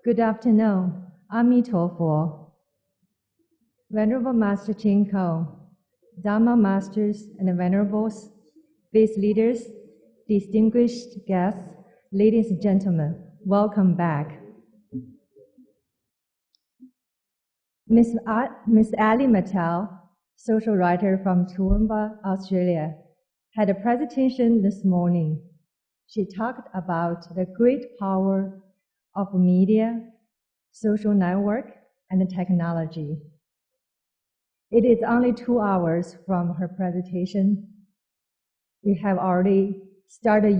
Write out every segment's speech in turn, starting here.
Good afternoon. Amitofo. Venerable Master Chinko, Dharma Masters and Venerables, faith leaders, distinguished guests, ladies and gentlemen, welcome back. Miss Ali Mattel, social writer from Toowoomba, Australia, had a presentation this morning. She talked about the great power of media, social network, and technology. It is only 2 hours from her presentation. We have already started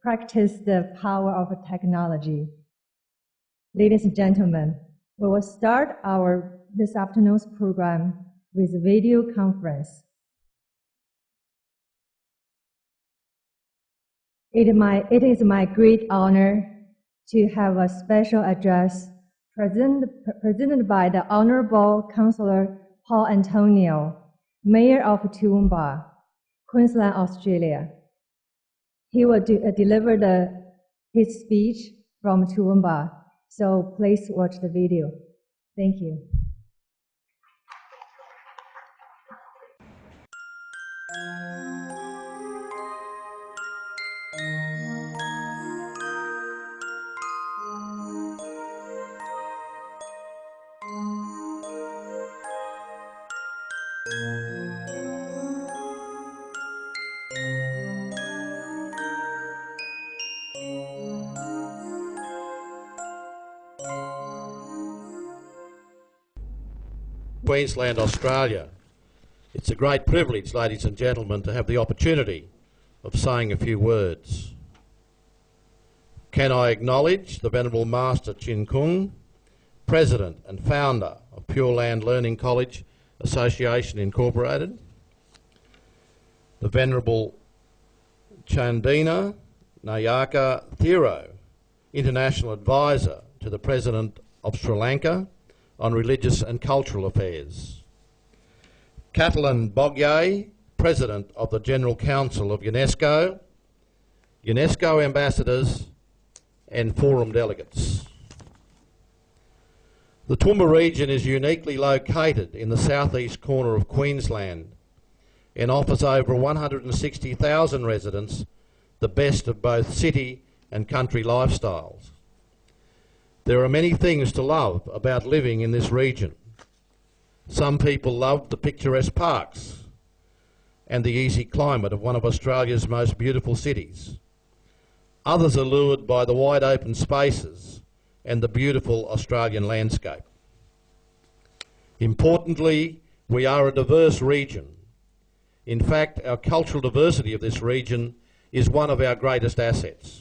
practice the power of technology. Ladies and gentlemen, we will start this afternoon's program with a video conference. It is my great honor to have a special address presented by the Honourable Councillor Paul Antonio, Mayor of Toowoomba, Queensland, Australia. He will deliver his speech from Toowoomba, so please watch the video. Thank you. Queensland, Australia. It's a great privilege, ladies and gentlemen, to have the opportunity of saying a few words. Can I acknowledge the Venerable Master Chin Kung, President and Founder of Pure Land Learning College Association Incorporated, the Venerable Chandina Nayaka Thero, International Advisor to the President of Sri Lanka on Religious and Cultural Affairs, Catalin Bogye, President of the General Council of UNESCO, UNESCO ambassadors and forum delegates. The Toowoomba region is uniquely located in the southeast corner of Queensland and offers over 160,000 residents the best of both city and country lifestyles. There are many things to love about living in this region. Some people love the picturesque parks and the easy climate of one of Australia's most beautiful cities. Others are lured by the wide open spaces and the beautiful Australian landscape. Importantly, we are a diverse region. In fact, our cultural diversity of this region is one of our greatest assets.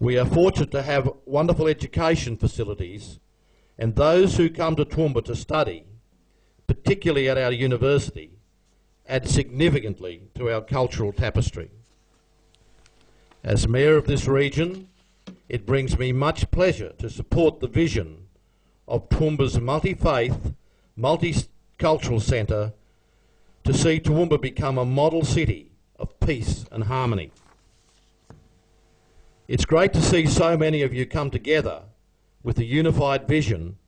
We are fortunate to have wonderful education facilities, and those who come to Toowoomba to study, particularly at our university, add significantly to our cultural tapestry. As Mayor of this region, it brings me much pleasure to support the vision of Toowoomba's multi-faith, multicultural centre to see Toowoomba become a model city of peace and harmony. It's great to see so many of you come together with a unified vision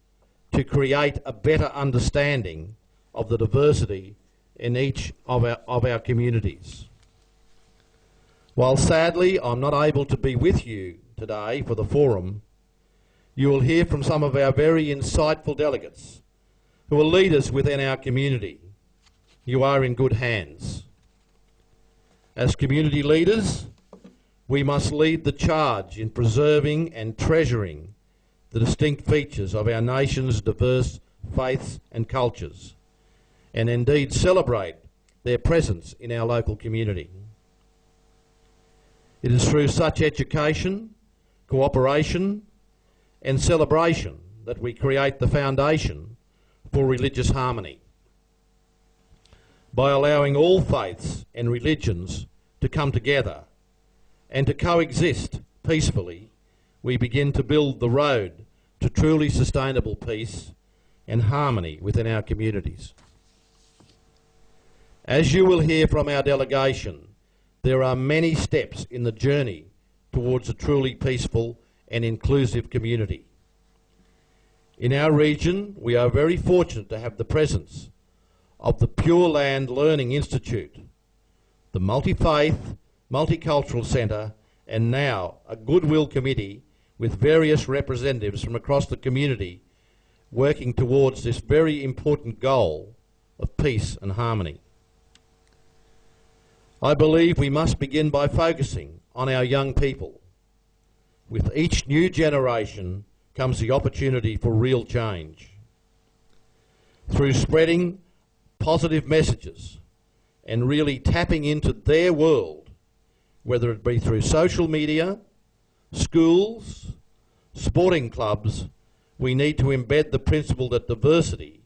to create a better understanding of the diversity in each of our communities. While sadly I'm not able to be with you today for the forum, you will hear from some of our very insightful delegates who are leaders within our community. You are in good hands. As community leaders, we must lead the charge in preserving and treasuring the distinct features of our nation's diverse faiths and cultures, and indeed celebrate their presence in our local community. It is through such education, cooperation, and celebration that we create the foundation for religious harmony. By allowing all faiths and religions to come together and to coexist peacefully, we begin to build the road to truly sustainable peace and harmony within our communities. As you will hear from our delegation, there are many steps in the journey towards a truly peaceful and inclusive community. In our region, we are very fortunate to have the presence of the Pure Land Learning Institute, the Multi-Faith, Multicultural Centre, and now a Goodwill Committee with various representatives from across the community working towards this very important goal of peace and harmony. I believe we must begin by focusing on our young people. With each new generation comes the opportunity for real change. Through spreading positive messages and really tapping into their world, whether it be through social media, schools, sporting clubs, we need to embed the principle that diversity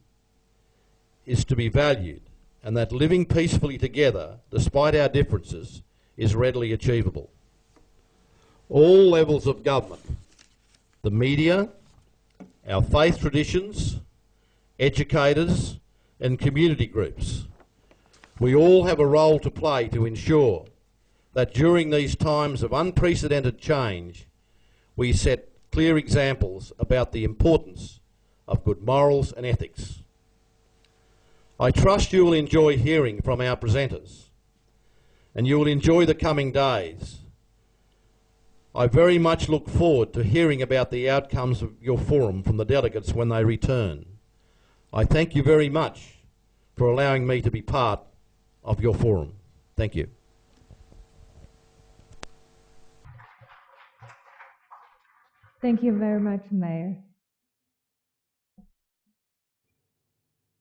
is to be valued and that living peacefully together, despite our differences, is readily achievable. All levels of government, the media, our faith traditions, educators and community groups, we all have a role to play to ensure that during these times of unprecedented change, we set clear examples about the importance of good morals and ethics. I trust you will enjoy hearing from our presenters, and you will enjoy the coming days. I very much look forward to hearing about the outcomes of your forum from the delegates when they return. I thank you very much for allowing me to be part of your forum. Thank you. Thank you very much, Mayor.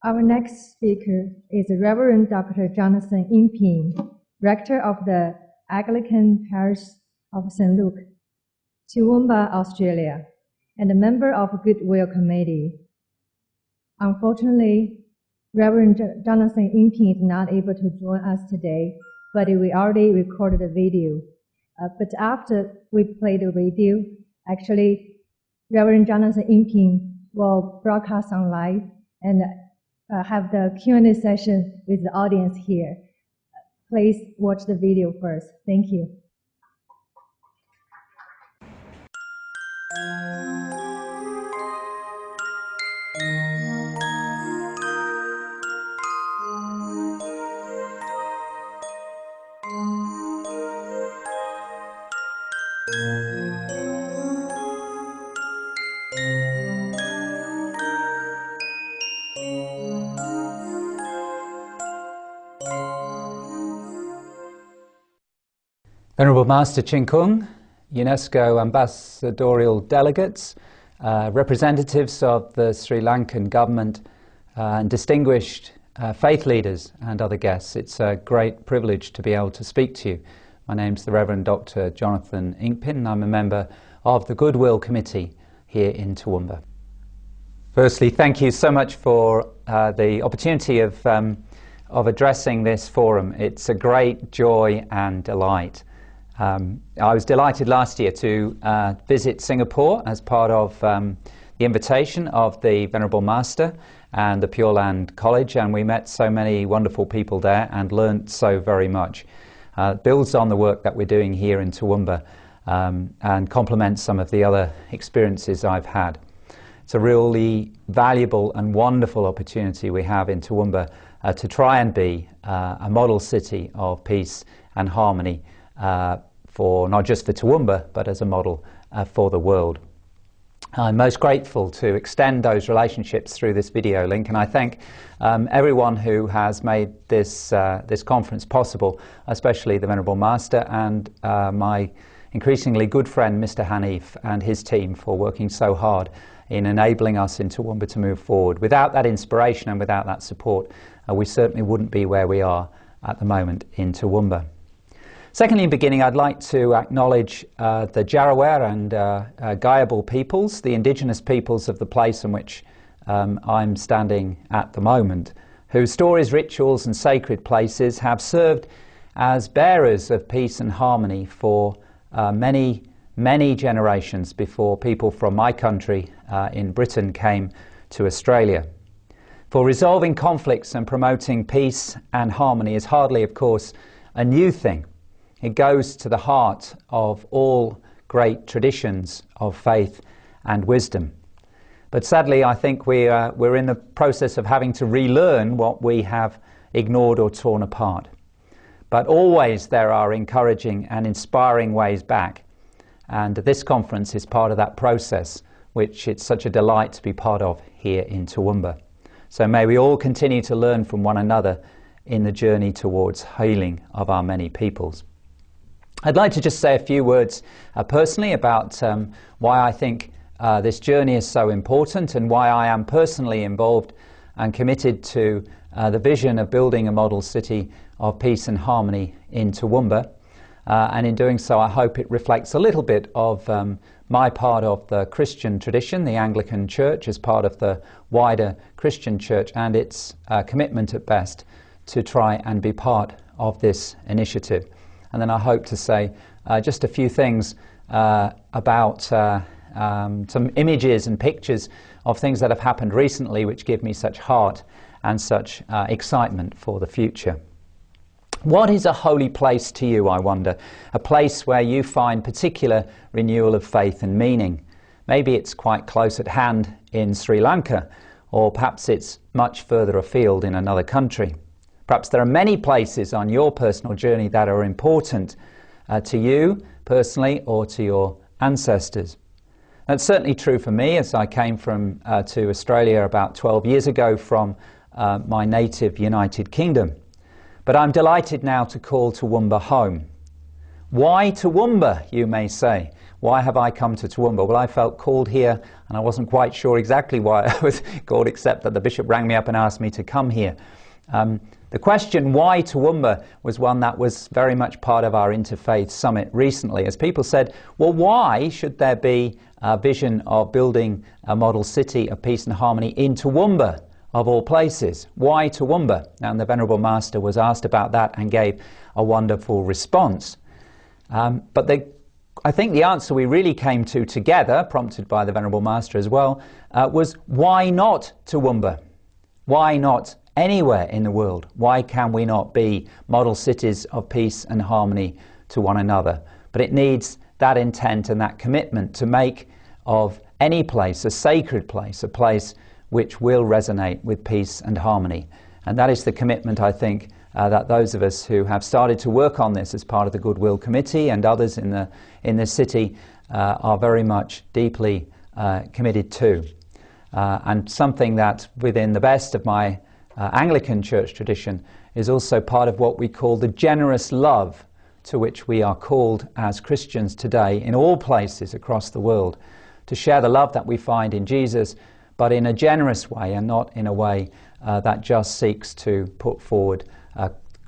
Our next speaker is Reverend Dr. Jonathan Inkpin, Rector of the Anglican Parish of St. Luke, Toowoomba, Australia, and a member of Goodwill Committee. Unfortunately, Reverend Jonathan Inkpin is not able to join us today, but we already recorded a video. But after we play the video, actually, Reverend Jonathan Inkpin will broadcast on live and have the Q&A session with the audience here. Please watch the video first. Thank you. Honourable Master Ching Kung, UNESCO ambassadorial delegates, representatives of the Sri Lankan government, and distinguished faith leaders and other guests. It's a great privilege to be able to speak to you. My name's the Reverend Dr. Jonathan Inkpin, and I'm a member of the Goodwill Committee here in Toowoomba. Firstly, thank you so much for the opportunity of addressing this forum. It's a great joy and delight. I was delighted last year to visit Singapore as part of the invitation of the Venerable Master and the Pure Land College, and we met so many wonderful people there and learnt so very much. Builds on the work that we're doing here in Toowoomba and complements some of the other experiences I've had. It's a really valuable and wonderful opportunity we have in Toowoomba to try and be a model city of peace and harmony for not just for Toowoomba, but as a model for the world. I'm most grateful to extend those relationships through this video link, and I thank everyone who has made this conference possible, especially the Venerable Master and my increasingly good friend Mr. Hanif and his team for working so hard in enabling us in Toowoomba to move forward. Without that inspiration and without that support, we certainly wouldn't be where we are at the moment in Toowoomba. Secondly, in beginning, I'd like to acknowledge the Jarawar and Gayabal peoples, the indigenous peoples of the place in which I'm standing at the moment, whose stories, rituals and sacred places have served as bearers of peace and harmony for many, many generations before people from my country in Britain came to Australia. For resolving conflicts and promoting peace and harmony is hardly, of course, a new thing. It goes to the heart of all great traditions of faith and wisdom. But sadly, I think we're in the process of having to relearn what we have ignored or torn apart. But always there are encouraging and inspiring ways back. And this conference is part of that process, which it's such a delight to be part of here in Toowoomba. So may we all continue to learn from one another in the journey towards healing of our many peoples. I'd like to just say a few words personally about why I think this journey is so important and why I am personally involved and committed to the vision of building a model city of peace and harmony in Toowoomba. And in doing so, I hope it reflects a little bit of my part of the Christian tradition, the Anglican Church, as part of the wider Christian Church, and its commitment at best to try and be part of this initiative. And then I hope to say just a few things about some images and pictures of things that have happened recently which give me such heart and such excitement for the future. What is a holy place to you, I wonder? A place where you find particular renewal of faith and meaning. Maybe it's quite close at hand in Sri Lanka, or perhaps it's much further afield in another country. Perhaps there are many places on your personal journey that are important to you personally or to your ancestors. That's certainly true for me, as I came to Australia about 12 years ago from my native United Kingdom. But I'm delighted now to call Toowoomba home. Why Toowoomba, you may say? Why have I come to Toowoomba? Well, I felt called here, and I wasn't quite sure exactly why I was called, except that the bishop rang me up and asked me to come here. The question, why Toowoomba, was one that was very much part of our Interfaith Summit recently, as people said, well, why should there be a vision of building a model city of peace and harmony in Toowoomba, of all places? Why Toowoomba? And the Venerable Master was asked about that and gave a wonderful response. But I think the answer we really came to together, prompted by the Venerable Master as well, was why not Toowoomba? Why not anywhere in the world? Why can we not be model cities of peace and harmony to one another? But it needs that intent and that commitment to make of any place a sacred place, a place which will resonate with peace and harmony. And that is the commitment, I think, that those of us who have started to work on this as part of the Goodwill Committee and others in the city are very much deeply committed to. And something that within the best of my Anglican church tradition is also part of what we call the generous love to which we are called as Christians today in all places across the world, to share the love that we find in Jesus, but in a generous way and not in a way that just seeks to put forward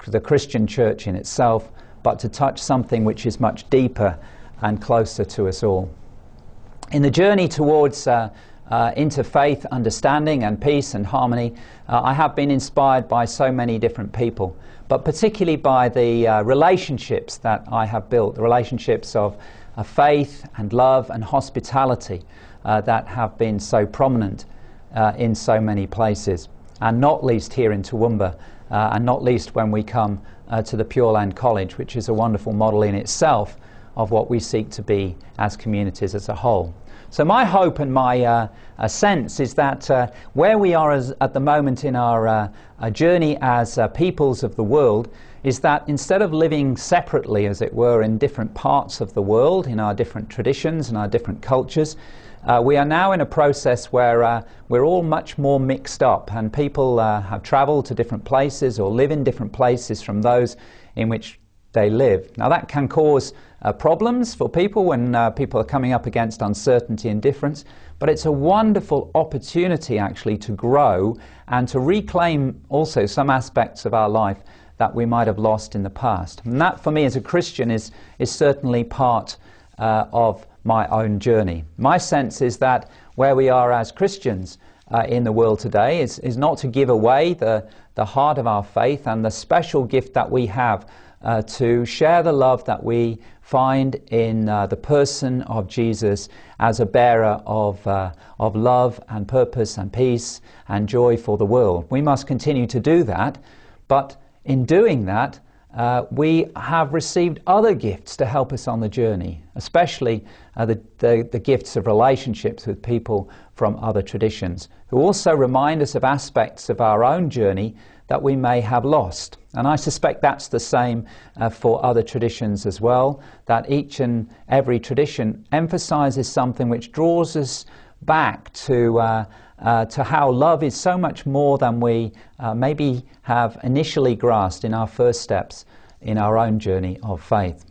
the Christian church in itself, but to touch something which is much deeper and closer to us all. In the journey towards interfaith understanding and peace and harmony, I have been inspired by so many different people, but particularly by the relationships that I have built, the relationships of faith and love and hospitality that have been so prominent in so many places, and not least here in Toowoomba, and not least when we come to the Pure Land College, which is a wonderful model in itself of what we seek to be as communities as a whole. So my hope and my sense is that where we are at the moment in our journey as peoples of the world is that instead of living separately, as it were, in different parts of the world, in our different traditions and our different cultures, we are now in a process where we're all much more mixed up, and people have travelled to different places or live in different places from those in which they live. Now that can cause problems for people when people are coming up against uncertainty and difference, but it's a wonderful opportunity actually to grow and to reclaim also some aspects of our life that we might have lost in the past. And that for me as a Christian is certainly part of my own journey. My sense is that where we are as Christians in the world today is not to give away the heart of our faith and the special gift that we have to share the love that we find in the person of Jesus as a bearer of love and purpose and peace and joy for the world. We must continue to do that, but in doing that, we have received other gifts to help us on the journey, especially the gifts of relationships with people from other traditions, who also remind us of aspects of our own journey that we may have lost. And I suspect that's the same for other traditions as well, that each and every tradition emphasizes something which draws us back to how love is so much more than we maybe have initially grasped in our first steps in our own journey of faith.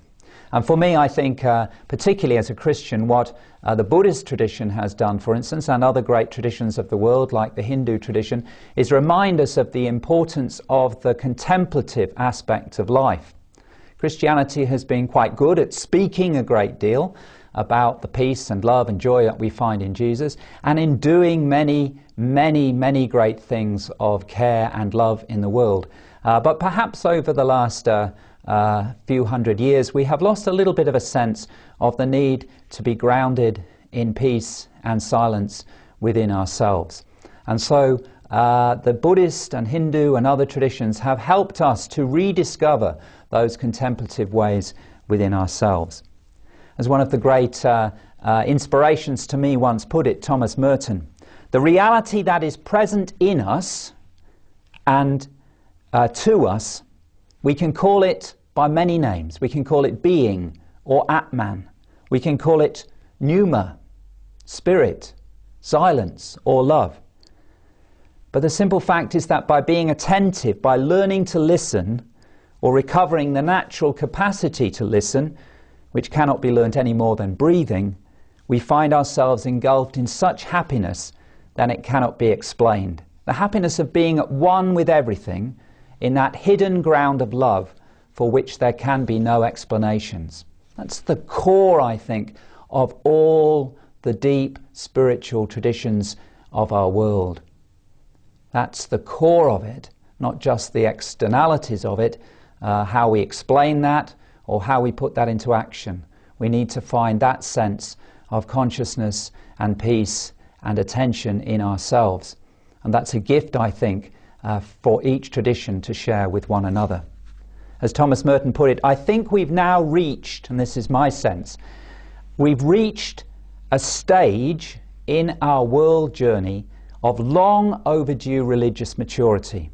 And for me, I think, particularly as a Christian, what the Buddhist tradition has done, for instance, and other great traditions of the world, like the Hindu tradition, is remind us of the importance of the contemplative aspect of life. Christianity has been quite good at speaking a great deal about the peace and love and joy that we find in Jesus, and in doing many, many, many great things of care and love in the world. But perhaps over the last few hundred years, we have lost a little bit of a sense of the need to be grounded in peace and silence within ourselves. And so the Buddhist and Hindu and other traditions have helped us to rediscover those contemplative ways within ourselves. As one of the great inspirations to me once put it, Thomas Merton, the reality that is present in us and to us, we can call it by many names. We can call it being or Atman. We can call it pneuma, spirit, silence, or love. But the simple fact is that by being attentive, by learning to listen, or recovering the natural capacity to listen, which cannot be learnt any more than breathing, we find ourselves engulfed in such happiness that it cannot be explained. The happiness of being at one with everything in that hidden ground of love for which there can be no explanations. That's the core, I think, of all the deep spiritual traditions of our world. That's the core of it, not just the externalities of it, how we explain that or how we put that into action. We need to find that sense of consciousness and peace and attention in ourselves. And that's a gift, I think, for each tradition to share with one another. As Thomas Merton put it, I think we've now reached, and this is my sense, we've reached a stage in our world journey of long overdue religious maturity,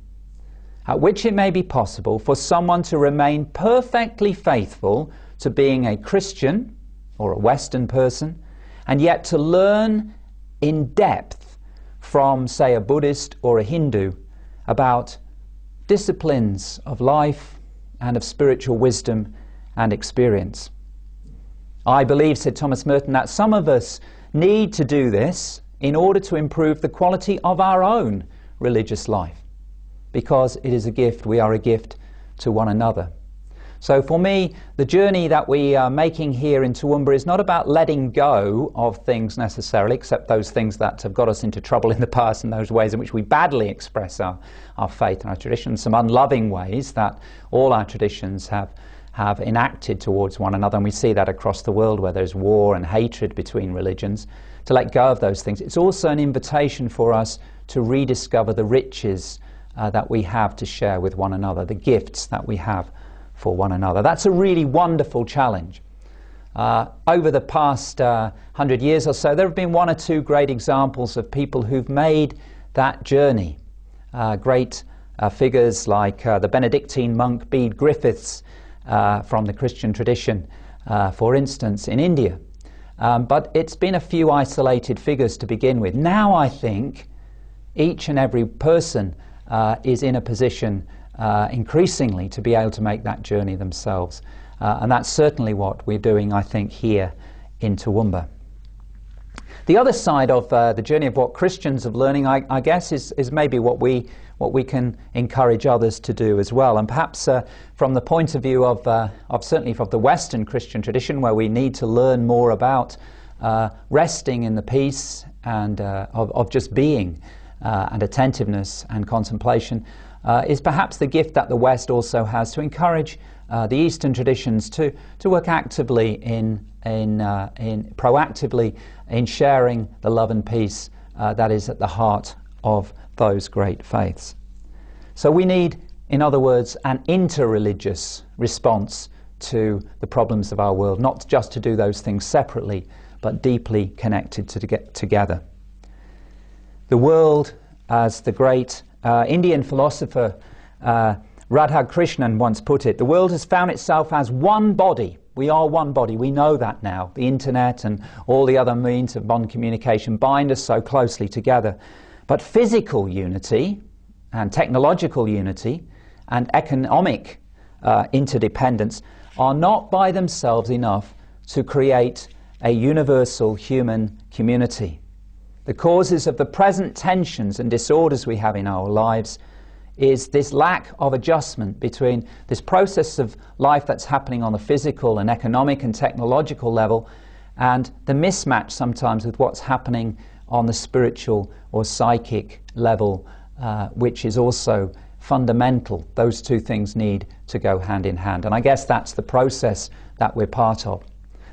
at which it may be possible for someone to remain perfectly faithful to being a Christian or a Western person, and yet to learn in depth from, say, a Buddhist or a Hindu about disciplines of life and of spiritual wisdom and experience. I believe, said Thomas Merton, that some of us need to do this in order to improve the quality of our own religious life, because it is a gift. We are a gift to one another. So for me, the journey that we are making here in Toowoomba is not about letting go of things necessarily, except those things that have got us into trouble in the past and those ways in which we badly express our faith and our traditions, some unloving ways that all our traditions have enacted towards one another, and we see that across the world where there's war and hatred between religions, to let go of those things. It's also an invitation for us to rediscover the riches that we have to share with one another, the gifts that we have for one another. That's a really wonderful challenge. Over the past 100 years or so, there have been one or two great examples of people who've made that journey. Great figures like the Benedictine monk Bede Griffiths from the Christian tradition, for instance, in India. But it's been a few isolated figures to begin with. Now I think each and every person is in a position increasingly to be able to make that journey themselves. And that's certainly what we're doing, I think, here in Toowoomba. The other side of the journey of what Christians are learning, I guess, is maybe what we can encourage others to do as well. And perhaps from the point of view of certainly from the Western Christian tradition, where we need to learn more about resting in the peace and of just being and attentiveness and contemplation, is perhaps the gift that the West also has to encourage the Eastern traditions to work actively proactively in sharing the love and peace that is at the heart of those great faiths. So we need In other words, an interreligious response to the problems of our world, not just to do those things separately, but deeply connected to get together. The world, as the great Indian philosopher Radhakrishnan once put it, the world has found itself as one body. We are one body. We know that now. The internet and all the other means of modern communication bind us so closely together. But physical unity and technological unity and economic interdependence are not by themselves enough to create a universal human community. The causes of the present tensions and disorders we have in our lives is this lack of adjustment between this process of life that's happening on the physical and economic and technological level and the mismatch sometimes with what's happening on the spiritual or psychic level, which is also fundamental. Those two things need to go hand in hand. And I guess that's the process that we're part of.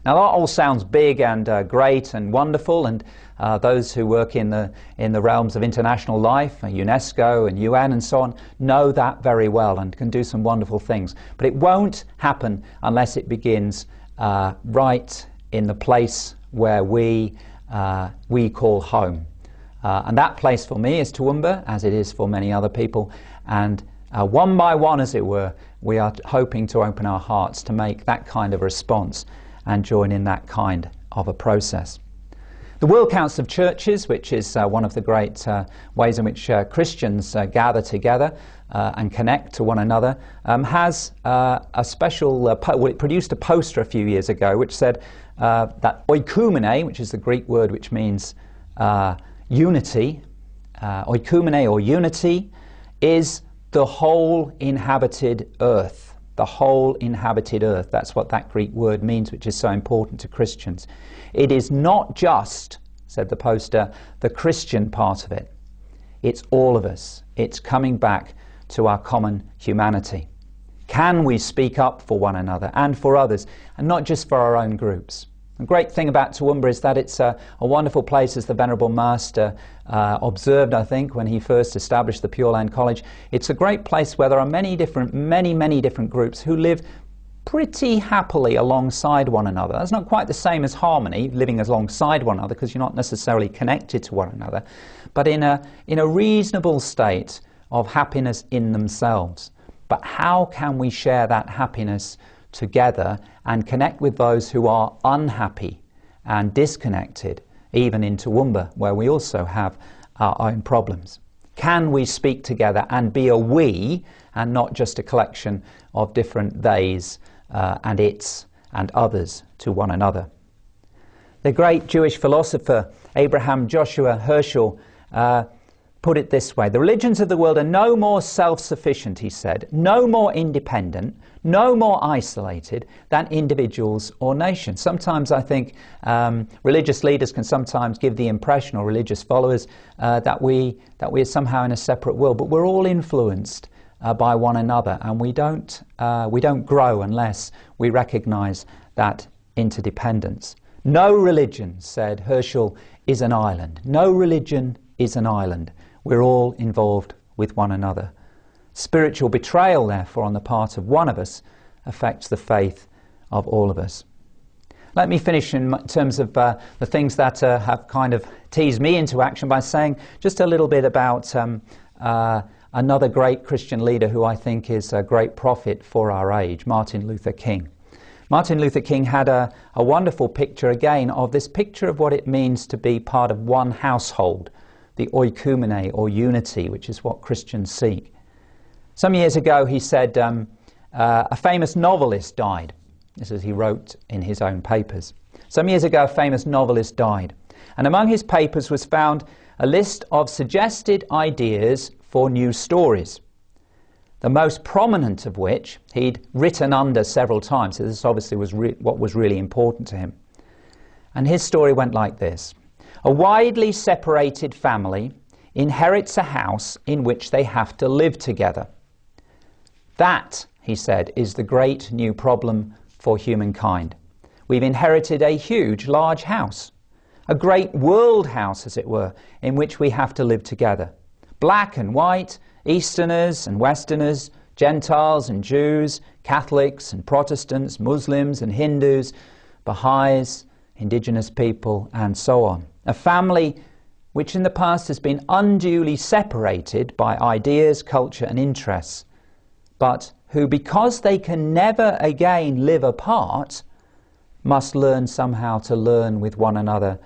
Now that all sounds big and great and wonderful, and those who work in the realms of international life, UNESCO and UN and so on, know that very well and can do some wonderful things. But it won't happen unless it begins right in the place where we call home. And that place for me is Toowoomba, as it is for many other people. And one by one, as it were, we are hoping to open our hearts to make that kind of response and join in that kind of a process. The World Council of Churches, which is one of the great ways in which Christians gather together and connect to one another, has a special, it produced a poster a few years ago which said that oikumene, which is the Greek word which means unity, oikumene or unity, is the whole inhabited earth. The whole inhabited earth. That's what that Greek word means, which is so important to Christians. It is not just, said the poster, the Christian part of it. It's all of us. It's coming back to our common humanity. Can we speak up for one another and for others, and not just for our own groups? The great thing about Toowoomba is that it's a wonderful place, as the Venerable Master observed, I think, when he first established the Pure Land College. It's a great place where there are many different groups who live pretty happily alongside one another. That's not quite the same as harmony, living alongside one another, because you're not necessarily connected to one another, but in a reasonable state of happiness in themselves. But how can we share that happiness together and connect with those who are unhappy and disconnected, even in Toowoomba, where we also have our own problems? Can we speak together and be a we and not just a collection of different theys and its and others to one another? The great Jewish philosopher Abraham Joshua Heschel put it this way: the religions of the world are no more self-sufficient, he said, no more independent, no more isolated than individuals or nations. Sometimes I think religious leaders can sometimes give the impression, or religious followers, that we are somehow in a separate world, but we're all influenced by one another, and we don't grow unless we recognize that interdependence. No religion, said Herschel, is an island. No religion is an island. We're all involved with one another. Spiritual betrayal, therefore, on the part of one of us affects the faith of all of us. Let me finish in terms of the things that have kind of teased me into action by saying just a little bit about another great Christian leader who I think is a great prophet for our age, Martin Luther King. Martin Luther King had a wonderful picture again of this picture of what it means to be part of one household, the oikumene or unity, which is what Christians seek. Some years ago he said a famous novelist died. This is he wrote in his own papers. Some years ago a famous novelist died, and among his papers was found a list of suggested ideas for new stories, the most prominent of which he'd written under several times. So this obviously was what was really important to him. And his story went like this: a widely separated family inherits a house in which they have to live together. That, he said, is the great new problem for humankind. We've inherited a huge, large house, a great world house, as it were, in which we have to live together. Black and white, Easterners and Westerners, Gentiles and Jews, Catholics and Protestants, Muslims and Hindus, Baha'is, indigenous people, and so on. A family which in the past has been unduly separated by ideas, culture and interests, but who, because they can never again live apart, must learn somehow to learn with one another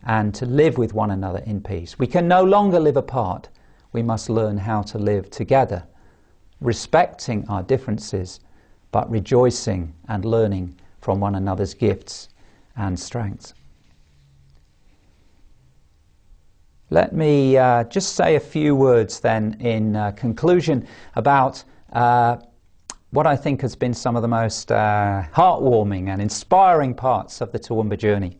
and to live with one another in peace. We can no longer live apart. We must learn how to live together, respecting our differences, but rejoicing and learning from one another's gifts and strengths. Let me just say a few words then in conclusion about what I think has been some of the most heartwarming and inspiring parts of the Toowoomba journey.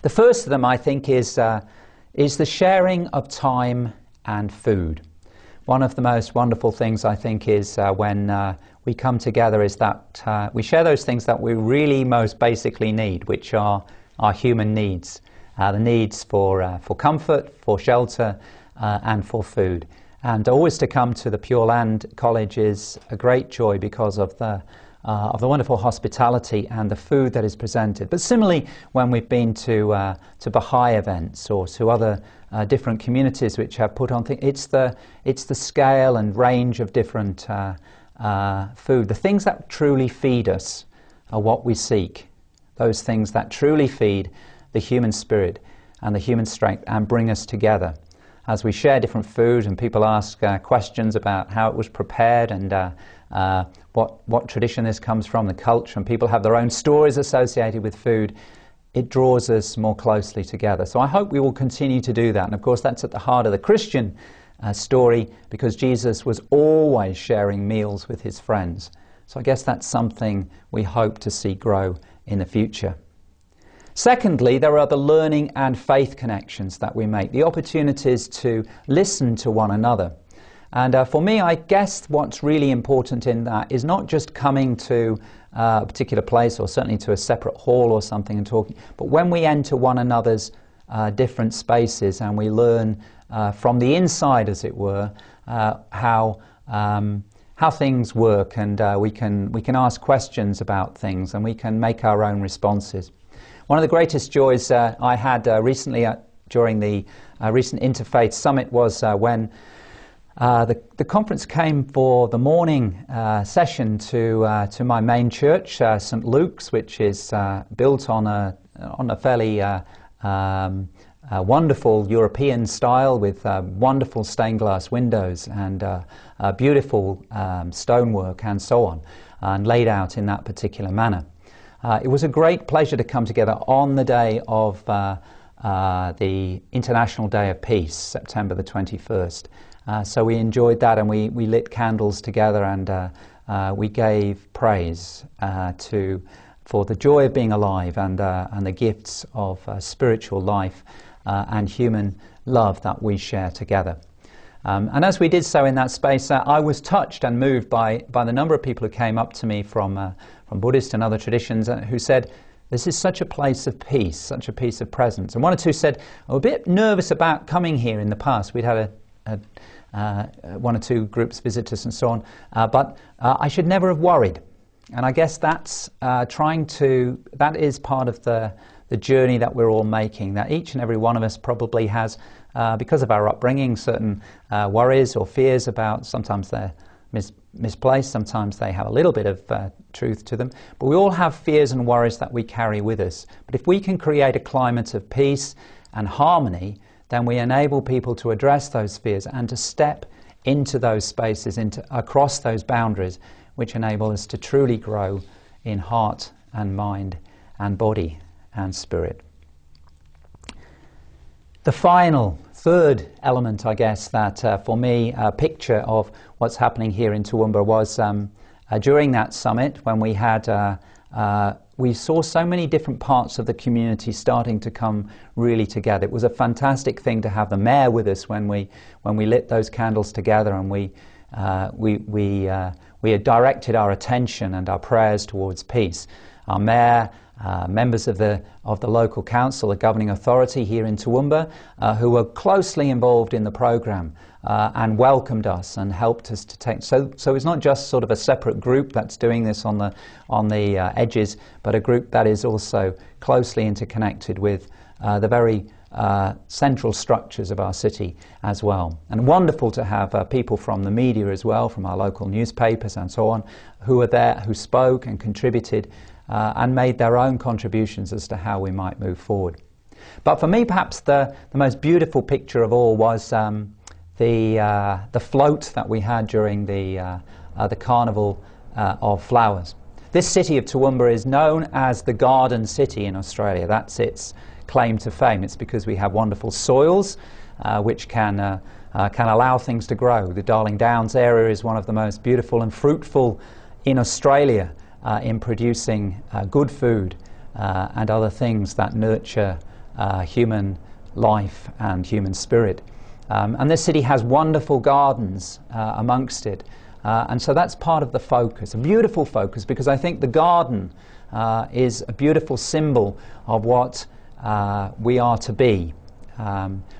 The first of them, I think, is the sharing of time and food. One of the most wonderful things, I think, is when we come together is that we share those things that we really most basically need, which are our human needs. The needs for comfort, for shelter, and for food. And always to come to the Pure Land College is a great joy because of the wonderful hospitality and the food that is presented. But similarly, when we've been to Baha'i events or to other different communities which have put on things, it's the scale and range of different food. The things that truly feed us are what we seek. Those things that truly feed the human spirit and the human strength and bring us together. As we share different food and people ask questions about how it was prepared and what tradition this comes from, the culture, and people have their own stories associated with food, it draws us more closely together. So I hope we will continue to do that. And of course that's at the heart of the Christian story, because Jesus was always sharing meals with his friends. So I guess that's something we hope to see grow in the future. Secondly, there are the learning and faith connections that we make, the opportunities to listen to one another. And for me, I guess what's really important in that is not just coming to a particular place or certainly to a separate hall or something and talking, but when we enter one another's different spaces and we learn from the inside, as it were, how things work, and we can ask questions about things and we can make our own responses. One of the greatest joys I had recently during the recent Interfaith Summit was when the conference came for the morning session to my main church, St Luke's, which is built on a fairly wonderful European style with wonderful stained glass windows and beautiful stonework and so on, and laid out in that particular manner. It was a great pleasure to come together on the day of the International Day of Peace, September the 21st. So we enjoyed that, and we lit candles together, and we gave praise for the joy of being alive and the gifts of spiritual life and human love that we share together. And as we did so in that space, I was touched and moved by the number of people who came up to me from Buddhist and other traditions who said, this is such a place of peace, such a peace of presence. And one or two said, I'm a bit nervous about coming here in the past. We'd had one or two groups visit us and so on, but I should never have worried. And I guess that is part of the journey that we're all making, that each and every one of us probably has, because of our upbringing, certain worries or fears about, sometimes they're misplaced, sometimes they have a little bit of truth to them, but we all have fears and worries that we carry with us. But if we can create a climate of peace and harmony, then we enable people to address those fears and to step into those spaces, across those boundaries, which enable us to truly grow in heart and mind and body and spirit. The final, third element, I guess, that for me, a picture of what's happening here in Toowoomba was during that summit when we had, we saw so many different parts of the community starting to come really together. It was a fantastic thing to have the mayor with us when we lit those candles together, and we had directed our attention and our prayers towards peace. Our mayor members of the local council, the governing authority here in Toowoomba, who were closely involved in the programme and welcomed us and helped us to take. So it's not just sort of a separate group that's doing this on the edges, but a group that is also closely interconnected with the very central structures of our city as well. And wonderful to have people from the media as well, from our local newspapers and so on, who were there, who spoke and contributed and made their own contributions as to how we might move forward. But for me, perhaps the most beautiful picture of all was the float that we had during the Carnival of Flowers. This city of Toowoomba is known as the Garden City in Australia. That's its claim to fame. It's because we have wonderful soils which can allow things to grow. The Darling Downs area is one of the most beautiful and fruitful in Australia in producing good food and other things that nurture human life and human spirit. And this city has wonderful gardens amongst it. And so that's part of the focus, a beautiful focus, because I think the garden is a beautiful symbol of what we are to be.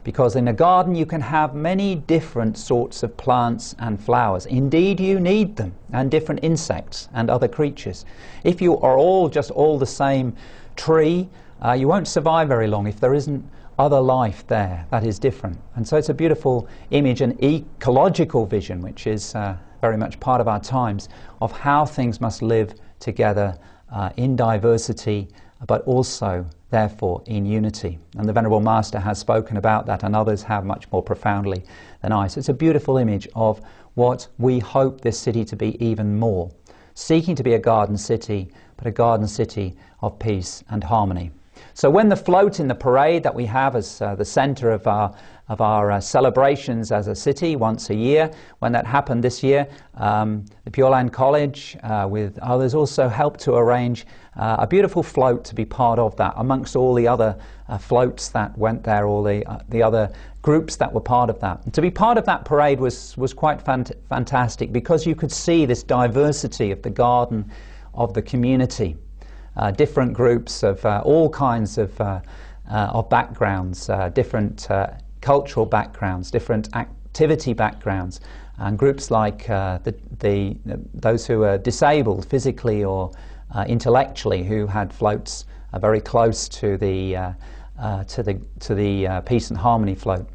Because in a garden you can have many different sorts of plants and flowers. Indeed, you need them, and different insects and other creatures. If you are all the same tree, you won't survive very long if there isn't other life there that is different. And so it's a beautiful image, an ecological vision, which is very much part of our times, of how things must live together in diversity, but also, therefore, in unity. And the Venerable Master has spoken about that, and others have much more profoundly than I. So it's a beautiful image of what we hope this city to be even more, seeking to be a garden city, but a garden city of peace and harmony. So when the float in the parade that we have as the centre of our celebrations as a city once a year, when that happened this year, the Pure Land College with others also helped to arrange a beautiful float to be part of that, amongst all the other floats that went there, all the other groups that were part of that. And to be part of that parade was quite fantastic, because you could see this diversity of the garden of the community. Different groups of all kinds of backgrounds, different cultural backgrounds, different activity backgrounds, and groups like those who are disabled physically or intellectually, who had floats very close to the Peace and Harmony float.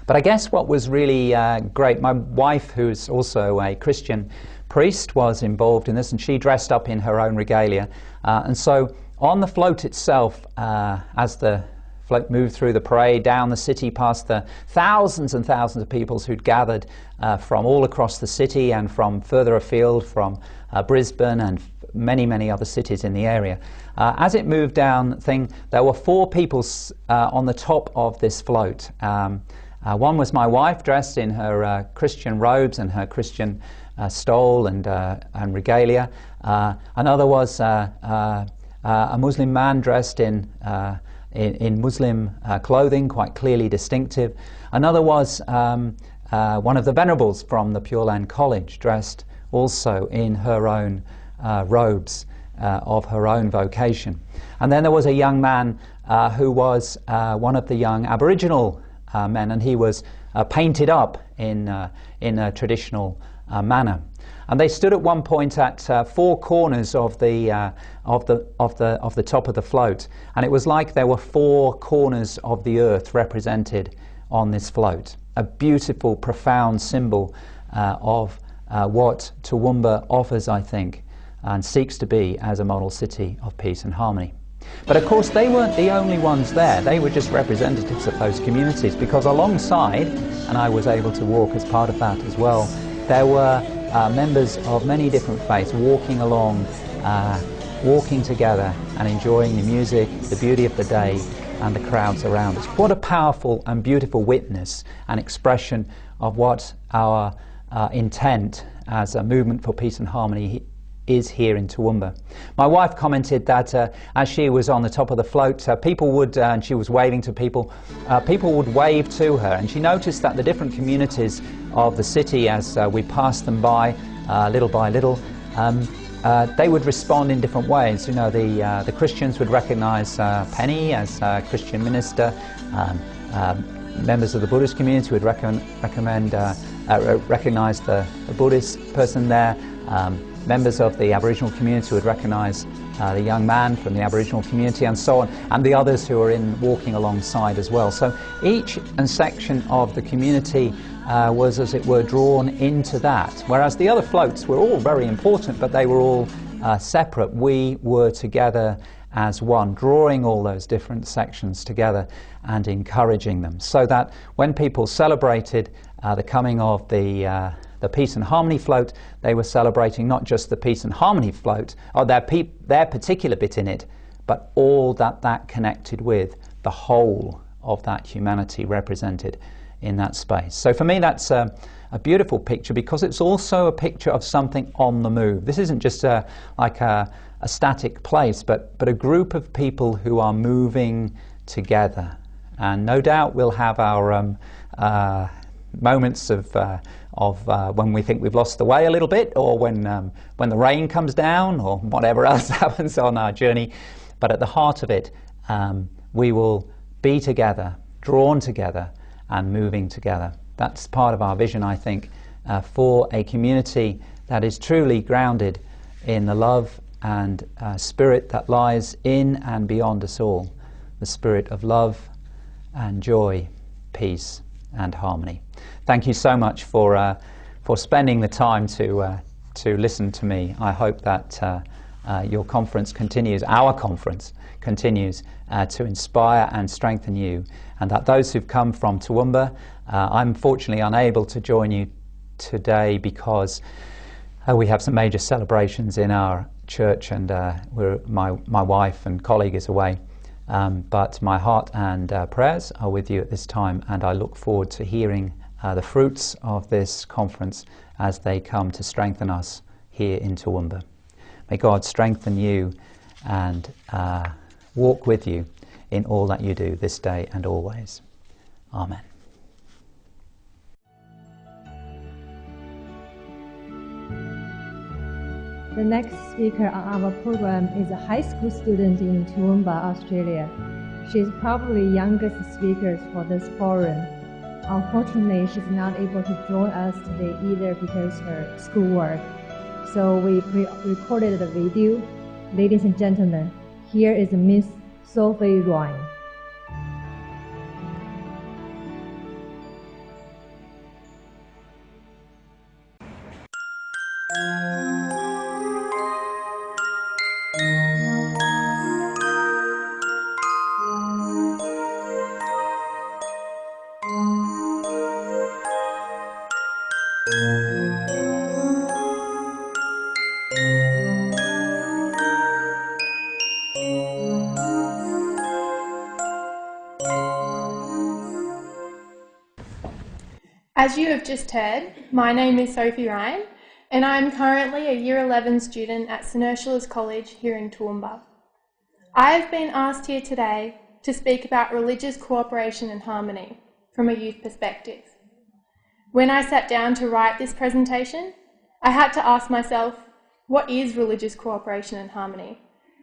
But I guess what was really great, my wife, who's also a Christian priest, was involved in this, and she dressed up in her own regalia. And so on the float itself, as the float moved through the parade down the city past the thousands and thousands of people who'd gathered from all across the city and from further afield, from Brisbane and many, many other cities in the area. As it moved down there were 4 people on the top of this float. One was my wife, dressed in her Christian robes and her Christian stole and regalia. Another was a Muslim man dressed in Muslim clothing, quite clearly distinctive. Another was one of the Venerables from the Pure Land College, dressed also in her own robes of her own vocation. And then there was a young man who was one of the young Aboriginal men, and he was painted up in a traditional manner. And they stood at one point at 4 corners of the top of the float, and it was like there were 4 corners of the earth represented on this float. A beautiful, profound symbol of what Toowoomba offers, I think, and seeks to be as a model city of peace and harmony. But of course they weren't the only ones there. They were just representatives of those communities, because alongside, and I was able to walk as part of that as well, there were members of many different faiths walking along, walking together and enjoying the music, the beauty of the day and the crowds around us. What a powerful and beautiful witness and expression of what our intent as a movement for peace and harmony is here in Toowoomba. My wife commented that as she was on the top of the float, people would, and she was waving to people, people would wave to her, and she noticed that the different communities of the city, as we passed them by little, they would respond in different ways. You know, the Christians would recognise Penny as a Christian minister. Members of the Buddhist community would recognise the Buddhist person there. Members of the Aboriginal community would recognise the young man from the Aboriginal community, and so on, and the others who are walking alongside as well. So each section of the community was, as it were, drawn into that, whereas the other floats were all very important, but they were all separate. We were together as one, drawing all those different sections together and encouraging them, so that when people celebrated the coming of the Peace and Harmony float, they were celebrating not just the Peace and Harmony float, or their particular bit in it, but all that connected with the whole of that humanity represented in that space. So for me, that's a beautiful picture, because it's also a picture of something on the move. This isn't just like a static place, but a group of people who are moving together. And no doubt we'll have our moments of when we think we've lost the way a little bit, or when the rain comes down, or whatever else happens on our journey. But at the heart of it, we will be together, drawn together, and moving together. That's part of our vision, I think, for a community that is truly grounded in the love and spirit that lies in and beyond us all, the spirit of love and joy, peace and harmony. Thank you so much for spending the time to listen to me. I hope that your conference continues, our conference continues to inspire and strengthen you, and that those who've come from Toowoomba, I'm fortunately unable to join you today because we have some major celebrations in our church, and my wife and colleague is away. But my heart and prayers are with you at this time, and I look forward to hearing the fruits of this conference as they come to strengthen us here in Toowoomba. May God strengthen you and walk with you in all that you do this day and always. Amen. The next speaker on our program is a high school student in Toowoomba, Australia. She is probably the youngest speaker for this forum. Unfortunately, she's not able to join us today either because of her schoolwork. So we recorded a video. Ladies and gentlemen, here is Miss Sophie Ryan. As you have just heard, my name is Sophie Ryan, and I am currently a Year 11 student at St Ursula's College here in Toowoomba. I have been asked here today to speak about religious cooperation and harmony from a youth perspective. When I sat down to write this presentation, I had to ask myself, what is religious cooperation and harmony?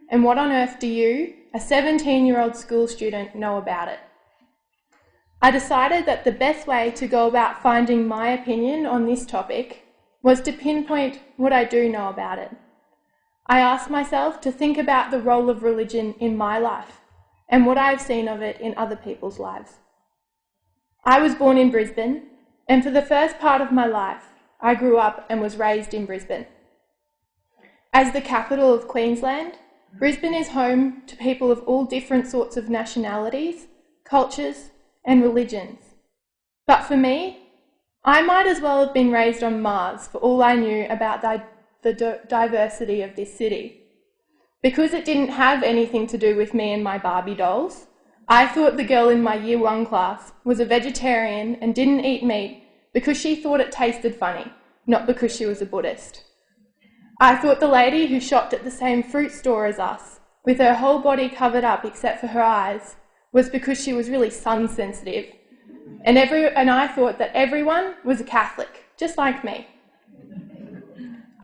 And what on earth do you, a 17-year-old school student, know about it? I decided that the best way to go about finding my opinion on this topic was to pinpoint what I do know about it. I asked myself to think about the role of religion in my life and what I've seen of it in other people's lives. I was born in Brisbane, and for the first part of my life, I grew up and was raised in Brisbane. As the capital of Queensland, Brisbane is home to people of all different sorts of nationalities, cultures, and religions. But for me, I might as well have been raised on Mars for all I knew about the diversity of this city. Because it didn't have anything to do with me and my Barbie dolls, I thought the girl in my Year 1 class was a vegetarian and didn't eat meat because she thought it tasted funny, not because she was a Buddhist. I thought the lady who shopped at the same fruit store as us, with her whole body covered up except for her eyes, was because she was really sun sensitive. And I thought that everyone was a Catholic, just like me.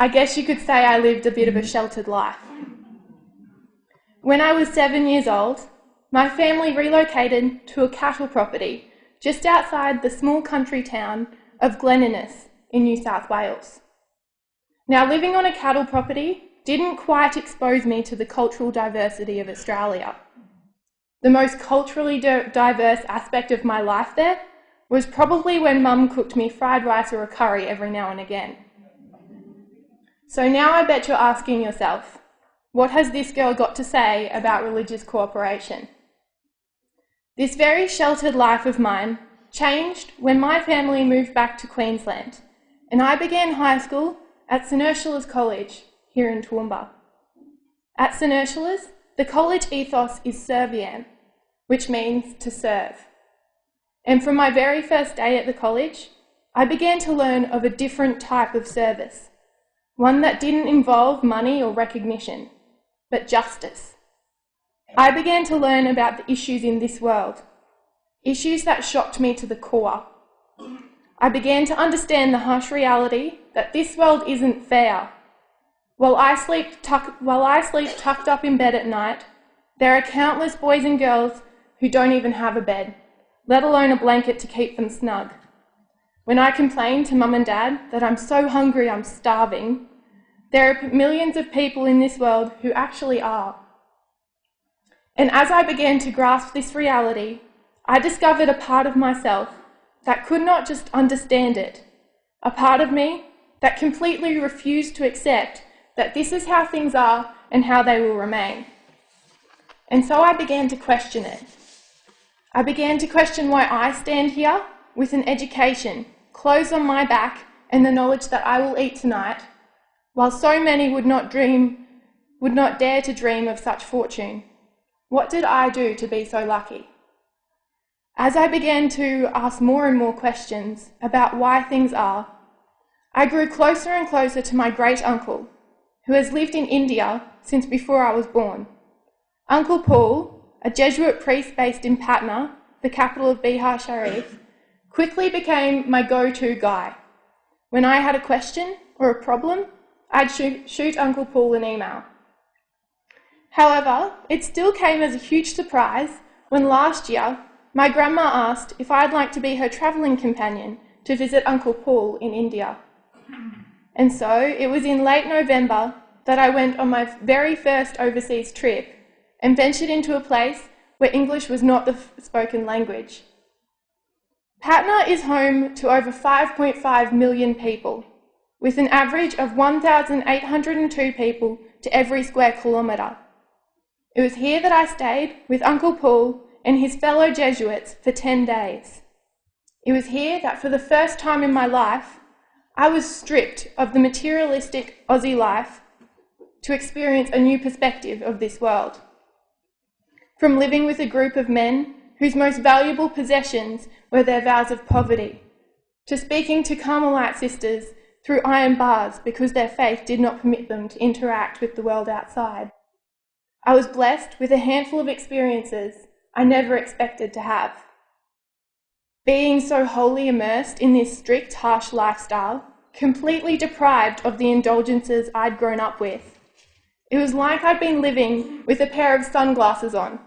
I guess you could say I lived a bit of a sheltered life. When I was 7 years old, my family relocated to a cattle property just outside the small country town of Glenninnis in New South Wales. Now, living on a cattle property didn't quite expose me to the cultural diversity of Australia. The most culturally diverse aspect of my life there was probably when Mum cooked me fried rice or a curry every now and again. So now I bet you're asking yourself, what has this girl got to say about religious cooperation? This very sheltered life of mine changed when my family moved back to Queensland, and I began high school at St Ursula's College here in Toowoomba. At St Ursula's, the college ethos is serviam, which means to serve. And from my very first day at the college, I began to learn of a different type of service, one that didn't involve money or recognition, but justice. I began to learn about the issues in this world, issues that shocked me to the core. I began to understand the harsh reality that this world isn't fair. While I sleep tucked up in bed at night, there are countless boys and girls who don't even have a bed, let alone a blanket to keep them snug. When I complain to Mum and Dad that I'm so hungry I'm starving, there are millions of people in this world who actually are. And as I began to grasp this reality, I discovered a part of myself that could not just understand it, a part of me that completely refused to accept that this is how things are and how they will remain. And so I began to question it. I began to question why I stand here with an education, clothes on my back, and the knowledge that I will eat tonight, while so many would not dare to dream of such fortune. What did I do to be so lucky? As I began to ask more and more questions about why things are, I grew closer and closer to my great-uncle, who has lived in India since before I was born. Uncle Paul, a Jesuit priest based in Patna, the capital of Bihar Sharif, quickly became my go-to guy. When I had a question or a problem, I'd shoot Uncle Paul an email. However, it still came as a huge surprise when last year my grandma asked if I'd like to be her travelling companion to visit Uncle Paul in India. And so it was in late November that I went on my very first overseas trip and ventured into a place where English was not the spoken language. Patna is home to over 5.5 million people, with an average of 1,802 people to every square kilometre. It was here that I stayed with Uncle Paul and his fellow Jesuits for 10 days. It was here that for the first time in my life, I was stripped of the materialistic Aussie life to experience a new perspective of this world. From living with a group of men whose most valuable possessions were their vows of poverty, to speaking to Carmelite sisters through iron bars because their faith did not permit them to interact with the world outside. I was blessed with a handful of experiences I never expected to have. Being so wholly immersed in this strict, harsh lifestyle, completely deprived of the indulgences I'd grown up with. It was like I'd been living with a pair of sunglasses on,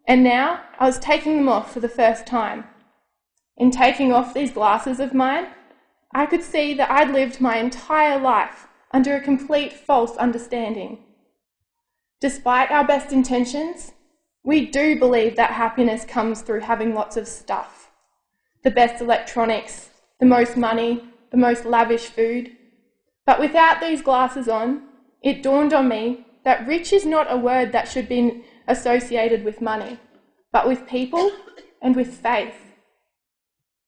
and now I was taking them off for the first time. In taking off these glasses of mine, I could see that I'd lived my entire life under a complete false understanding. Despite our best intentions, we do believe that happiness comes through having lots of stuff. The best electronics, the most money, the most lavish food. But without these glasses on, it dawned on me that rich is not a word that should be associated with money, but with people and with faith.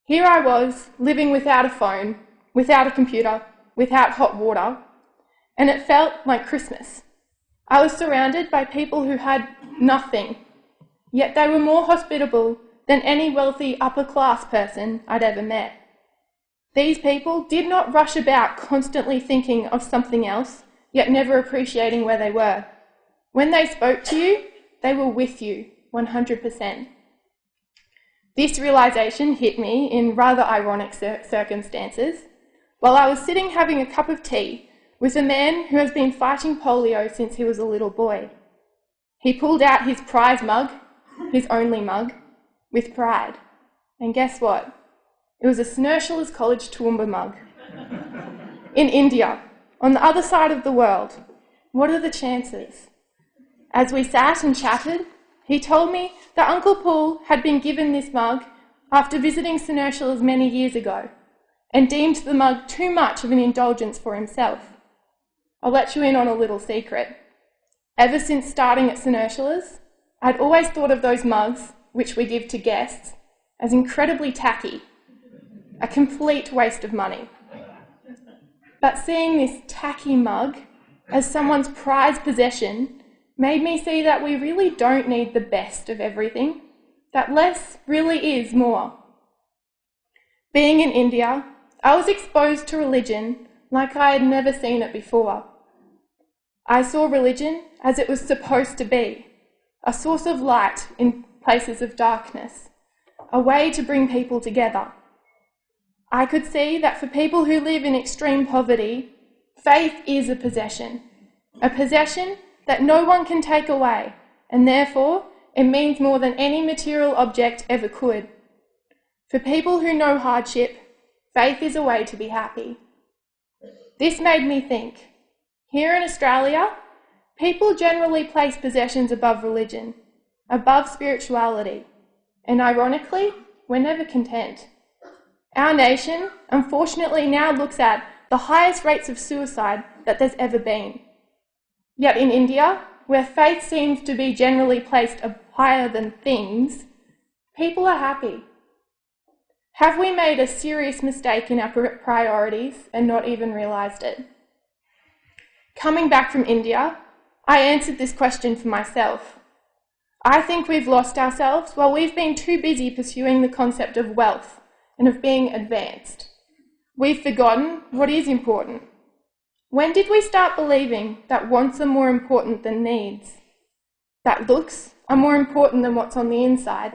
Here I was, living without a phone, without a computer, without hot water, and it felt like Christmas. I was surrounded by people who had nothing, yet they were more hospitable than any wealthy upper-class person I'd ever met. These people did not rush about constantly thinking of something else, yet never appreciating where they were. When they spoke to you, they were with you, 100%. This realisation hit me in rather ironic circumstances. While I was sitting having a cup of tea with a man who has been fighting polio since he was a little boy. He pulled out his prize mug, his only mug, with pride. And guess what? It was a Ursula's College Toowoomba mug. In India, on the other side of the world, what are the chances? As we sat and chatted, he told me that Uncle Paul had been given this mug after visiting St Ursula's many years ago and deemed the mug too much of an indulgence for himself. I'll let you in on a little secret. Ever since starting at St Ursula's, I'd always thought of those mugs, which we give to guests, as incredibly tacky, a complete waste of money. But seeing this tacky mug as someone's prized possession made me see that we really don't need the best of everything, that less really is more. Being in India, I was exposed to religion like I had never seen it before. I saw religion as it was supposed to be, a source of light in places of darkness, a way to bring people together. I could see that for people who live in extreme poverty, faith is a possession that no one can take away, and therefore it means more than any material object ever could. For people who know hardship, faith is a way to be happy. This made me think, here in Australia, people generally place possessions above religion, above spirituality, and ironically, we're never content. Our nation, unfortunately, now looks at the highest rates of suicide that there's ever been. Yet in India, where faith seems to be generally placed higher than things, people are happy. Have we made a serious mistake in our priorities and not even realised it? Coming back from India, I answered this question for myself. I think we've lost ourselves while we've been too busy pursuing the concept of wealth and of being advanced. We've forgotten what is important. When did we start believing that wants are more important than needs? That looks are more important than what's on the inside?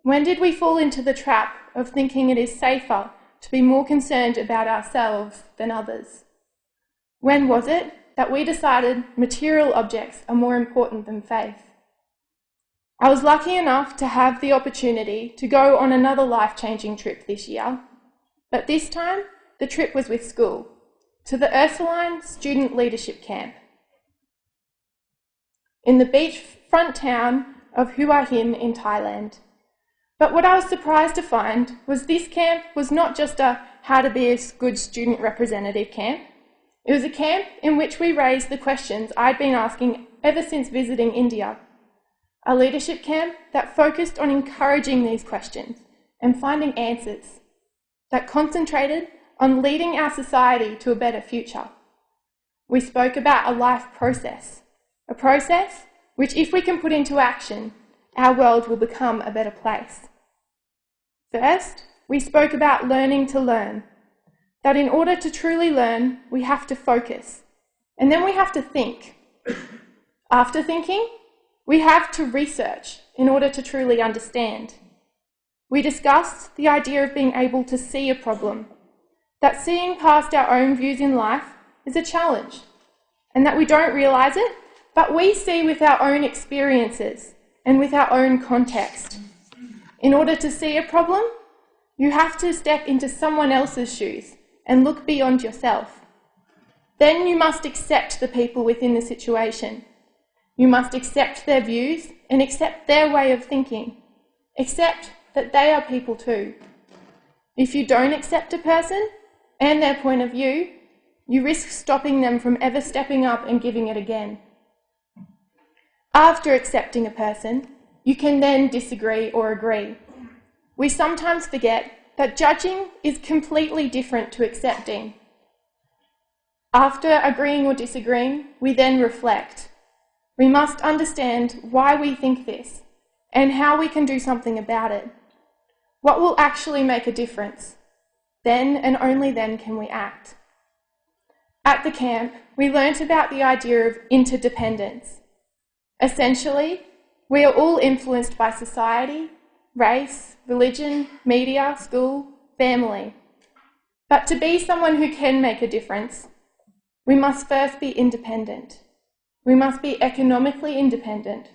When did we fall into the trap of thinking it is safer to be more concerned about ourselves than others? When was it that we decided material objects are more important than faith? I was lucky enough to have the opportunity to go on another life-changing trip this year, but this time the trip was with school, to the Ursula Student Leadership Camp in the beachfront town of Hua Hin in Thailand. But what I was surprised to find was this camp was not just a how to be a good student representative camp. It was a camp in which we raised the questions I'd been asking ever since visiting India. A leadership camp that focused on encouraging these questions and finding answers, that concentrated on leading our society to a better future. We spoke about a life process, a process which, if we can put into action, our world will become a better place. First, we spoke about learning to learn, that in order to truly learn, we have to focus, and then we have to think. After thinking, we have to research in order to truly understand. We discussed the idea of being able to see a problem, that seeing past our own views in life is a challenge, and that we don't realise it, but we see with our own experiences and with our own context. In order to see a problem, you have to step into someone else's shoes and look beyond yourself. Then you must accept the people within the situation. You must accept their views and accept their way of thinking. Accept that they are people too. If you don't accept a person and their point of view, you risk stopping them from ever stepping up and giving it again. After accepting a person, you can then disagree or agree. We sometimes forget that judging is completely different to accepting. After agreeing or disagreeing, we then reflect. We must understand why we think this and how we can do something about it. What will actually make a difference? Then and only then can we act. At the camp, we learnt about the idea of interdependence. Essentially, we are all influenced by society, race, religion, media, school, family. But to be someone who can make a difference, We must first be independent. We must be economically independent,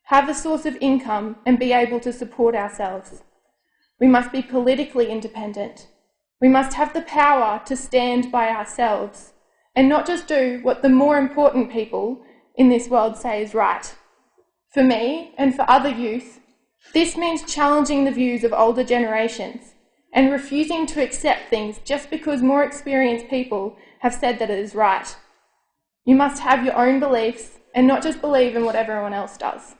have a source of income and be able to support ourselves. We must be politically independent. We must have the power to stand by ourselves and not just do what the more important people in this world say is right. For me and for other youth, this means challenging the views of older generations and refusing to accept things just because more experienced people have said that it is right. You must have your own beliefs and not just believe in what everyone else does.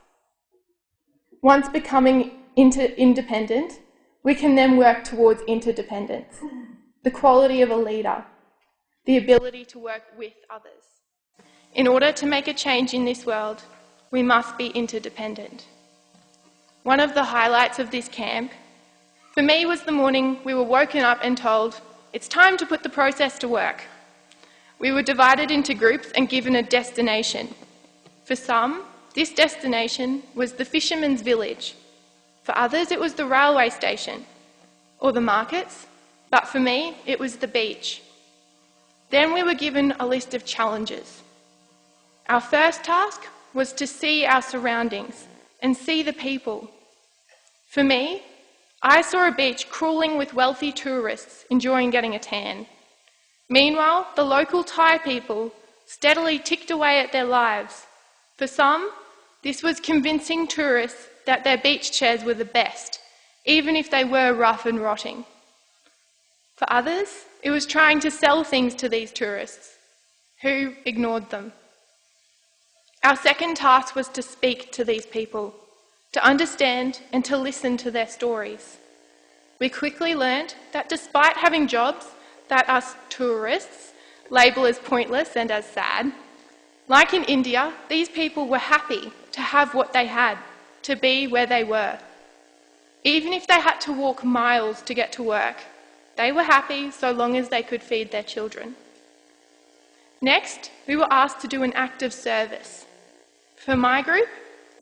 Once becoming independent, we can then work towards interdependence, the quality of a leader, the ability to work with others. In order to make a change in this world, we must be interdependent. One of the highlights of this camp, for me, was the morning we were woken up and told, it's time to put the process to work. We were divided into groups and given a destination. For some, this destination was the fisherman's village. For others, it was the railway station or the markets, but for me, it was the beach. Then we were given a list of challenges. Our first task was to see our surroundings and see the people. For me, I saw a beach crawling with wealthy tourists enjoying getting a tan. Meanwhile, the local Thai people steadily ticked away at their lives. For some, this was convincing tourists that their beach chairs were the best, even if they were rough and rotting. For others, it was trying to sell things to these tourists, who ignored them. Our second task was to speak to these people, to understand and to listen to their stories. We quickly learned that despite having jobs that us tourists label as pointless and as sad, like in India, these people were happy to have what they had, to be where they were. Even if they had to walk miles to get to work, they were happy so long as they could feed their children. Next, we were asked to do an act of service. For my group,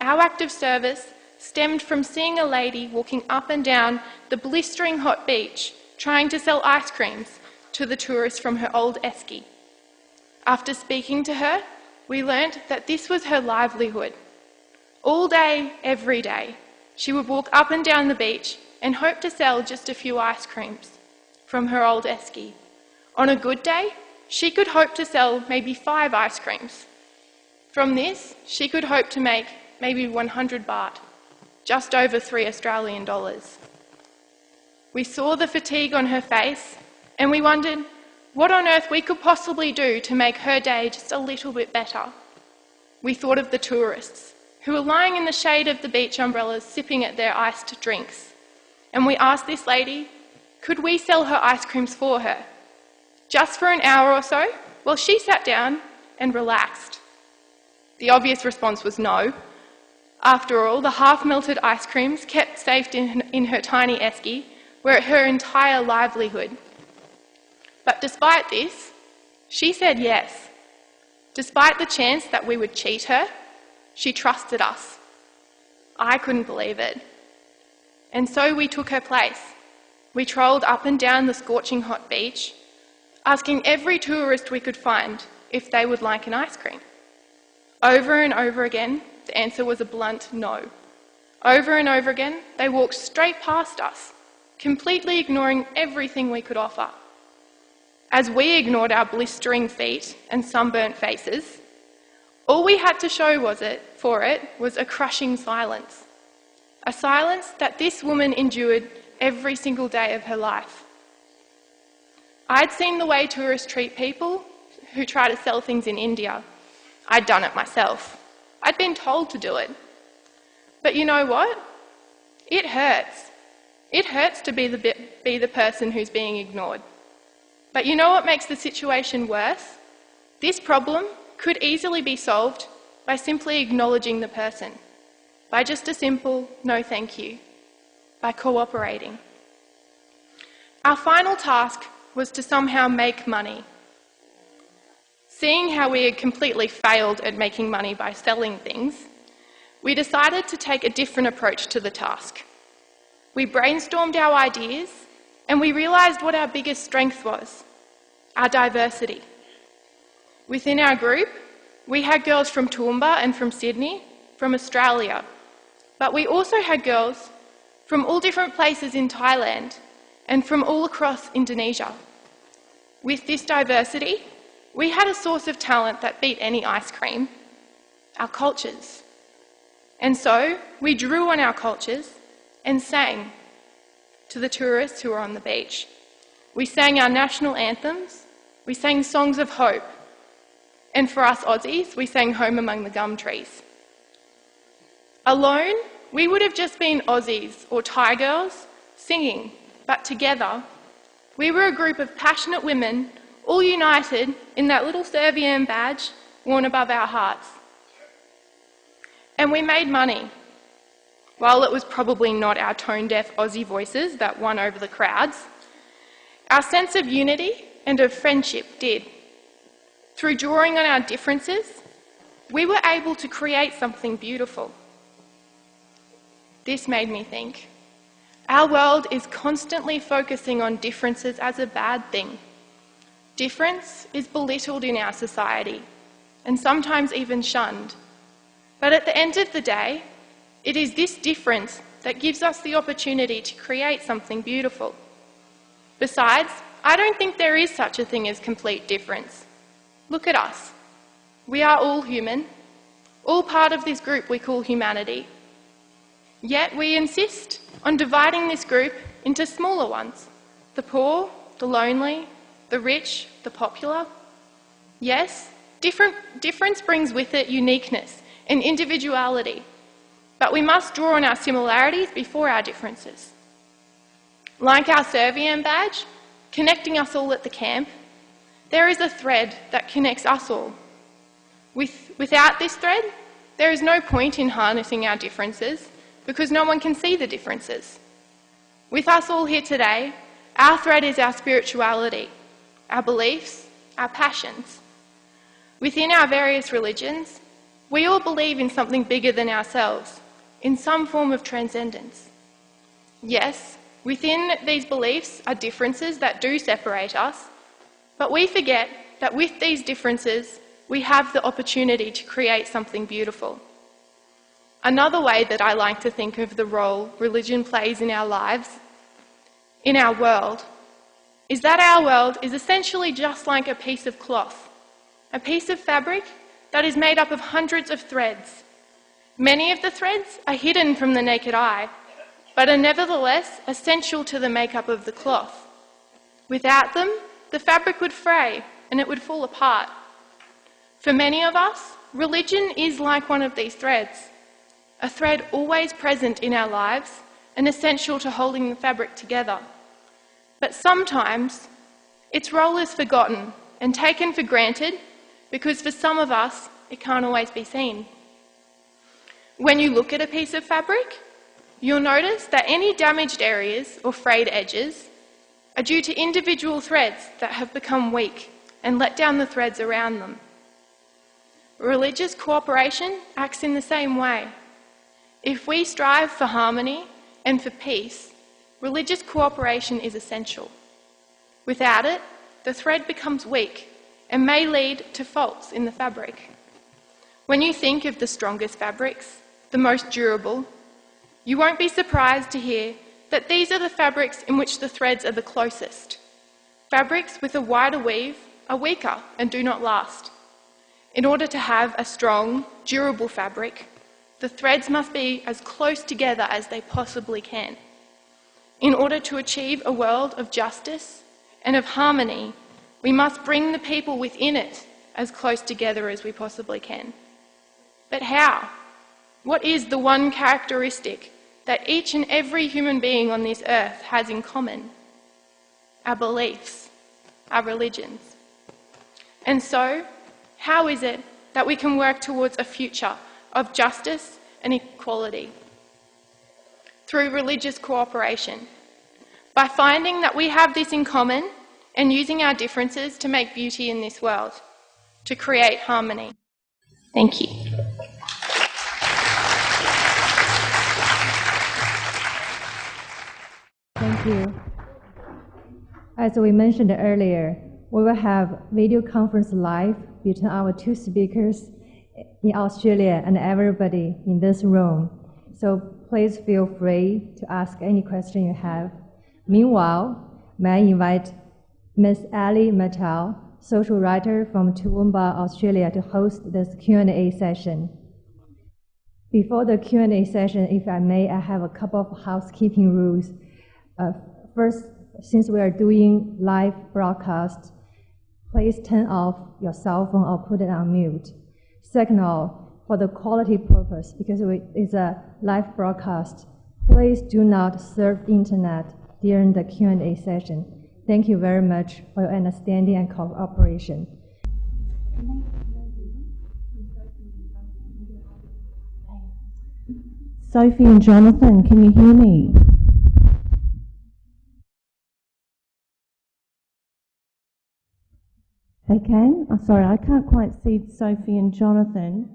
our act of service stemmed from seeing a lady walking up and down the blistering hot beach trying to sell ice creams to the tourists from her old esky. After speaking to her, we learnt that this was her livelihood. All day, every day, she would walk up and down the beach and hope to sell just a few ice creams from her old esky. On a good day, she could hope to sell maybe 5 ice creams. From this, she could hope to make maybe 100 baht, just over $3 Australian. We saw the fatigue on her face and we wondered what on earth we could possibly do to make her day just a little bit better. We thought of the tourists who were lying in the shade of the beach umbrellas sipping at their iced drinks. And we asked this lady, could we sell her ice creams for her? Just for an hour or so, while she sat down and relaxed. The obvious response was no. After all, the half-melted ice creams kept safe in her tiny esky were her entire livelihood. But despite this, she said yes. Despite the chance that we would cheat her, she trusted us. I couldn't believe it. And so we took her place. We trolled up and down the scorching hot beach, asking every tourist we could find if they would like an ice cream. Over and over again, the answer was a blunt no. Over and over again, they walked straight past us, completely ignoring everything we could offer. As we ignored our blistering feet and sunburnt faces, all we had to show was a crushing silence. A silence that this woman endured every single day of her life. I'd seen the way tourists treat people who try to sell things in India. I'd done it myself. I'd been told to do it. But you know what? It hurts. It hurts to be the person who's being ignored. But you know what makes the situation worse? This problem could easily be solved by simply acknowledging the person, by just a simple no thank you, by cooperating. Our final task was to somehow make money. Seeing how we had completely failed at making money by selling things, we decided to take a different approach to the task. We brainstormed our ideas and we realised what our biggest strength was: our diversity. Within our group, we had girls from Toowoomba and from Sydney, from Australia, but we also had girls from all different places in Thailand and from all across Indonesia. With this diversity, we had a source of talent that beat any ice cream: our cultures. And so we drew on our cultures and sang to the tourists who were on the beach. We sang our national anthems, we sang songs of hope, and for us Aussies, we sang Home Among the Gum Trees. Alone, we would have just been Aussies or Thai girls singing, but together, we were a group of passionate women, all united in that little Serbian badge worn above our hearts. And we made money. While it was probably not our tone-deaf Aussie voices that won over the crowds, our sense of unity and of friendship did. Through drawing on our differences, we were able to create something beautiful. This made me think. Our world is constantly focusing on differences as a bad thing. Difference is belittled in our society, and sometimes even shunned. But at the end of the day, it is this difference that gives us the opportunity to create something beautiful. Besides, I don't think there is such a thing as complete difference. Look at us. We are all human, all part of this group we call humanity. Yet we insist on dividing this group into smaller ones: the poor, the lonely, the rich, the popular. Yes, difference brings with it uniqueness and individuality, but we must draw on our similarities before our differences. Like our Serbian badge, connecting us all at the camp, there is a thread that connects us all. Without this thread, there is no point in harnessing our differences because no one can see the differences. With us all here today, our thread is our spirituality, our beliefs, our passions. Within our various religions, we all believe in something bigger than ourselves, in some form of transcendence. Yes, within these beliefs are differences that do separate us, but we forget that with these differences, we have the opportunity to create something beautiful. Another way that I like to think of the role religion plays in our lives, in our world, is that our world is essentially just like a piece of cloth, a piece of fabric that is made up of hundreds of threads. Many of the threads are hidden from the naked eye, but are nevertheless essential to the makeup of the cloth. Without them, the fabric would fray and it would fall apart. For many of us, religion is like one of these threads, a thread always present in our lives and essential to holding the fabric together. But sometimes its role is forgotten and taken for granted because for some of us, it can't always be seen. When you look at a piece of fabric, you'll notice that any damaged areas or frayed edges are due to individual threads that have become weak and let down the threads around them. Religious cooperation acts in the same way. If we strive for harmony and for peace, religious cooperation is essential. Without it, the thread becomes weak and may lead to faults in the fabric. When you think of the strongest fabrics, the most durable, you won't be surprised to hear that these are the fabrics in which the threads are the closest. Fabrics with a wider weave are weaker and do not last. In order to have a strong, durable fabric, the threads must be as close together as they possibly can. In order to achieve a world of justice and of harmony, we must bring the people within it as close together as we possibly can. But how? What is the one characteristic that each and every human being on this earth has in common? Our beliefs, our religions. And so, how is it that we can work towards a future of justice and equality? Through religious cooperation, by finding that we have this in common and using our differences to make beauty in this world, to create harmony. Thank you. Thank you. As we mentioned earlier, we will have video conference live between our two speakers in Australia and everybody in this room. So please feel free to ask any question you have. Meanwhile, may I invite Ms. Ali Mattel, social writer from Toowoomba, Australia, to host this Q&A session. Before the Q&A session, if I may, I have a couple of housekeeping rules. First, since we are doing live broadcast, please turn off your cell phone or put it on mute. Second of all, for the quality purpose, because it's a live broadcast, please do not surf internet during the Q&A session. Thank you very much for your understanding and cooperation. Sophie and Jonathan, can you hear me? They can? Oh, sorry, I can't quite see Sophie and Jonathan.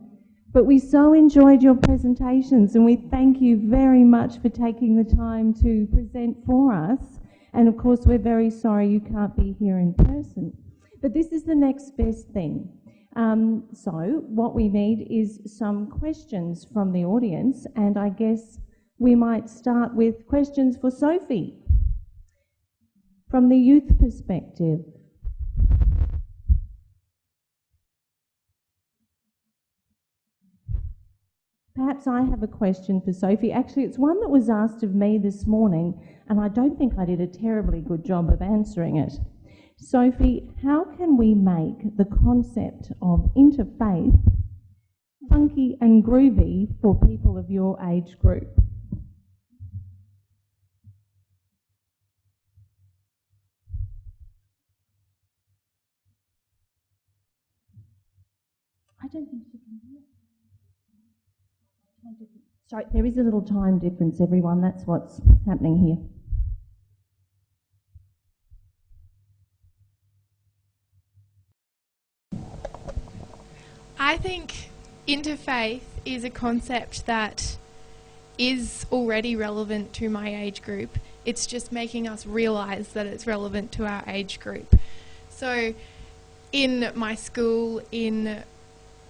But we so enjoyed your presentations, and we thank you very much for taking the time to present for us. And of course, we're very sorry you can't be here in person. But this is the next best thing. So what we need is some questions from the audience, and I guess we might start with questions for Sophie. From the youth perspective. Perhaps I have a question for Sophie. Actually, it's one that was asked of me this morning, and I don't think I did a terribly good job of answering it. Sophie, how can we make the concept of interfaith funky and groovy for people of your age group? I don't think she can hear. Sorry, there is a little time difference, everyone. That's what's happening here. I think interfaith is a concept that is already relevant to my age group. It's just making us realise that it's relevant to our age group. So in my school, in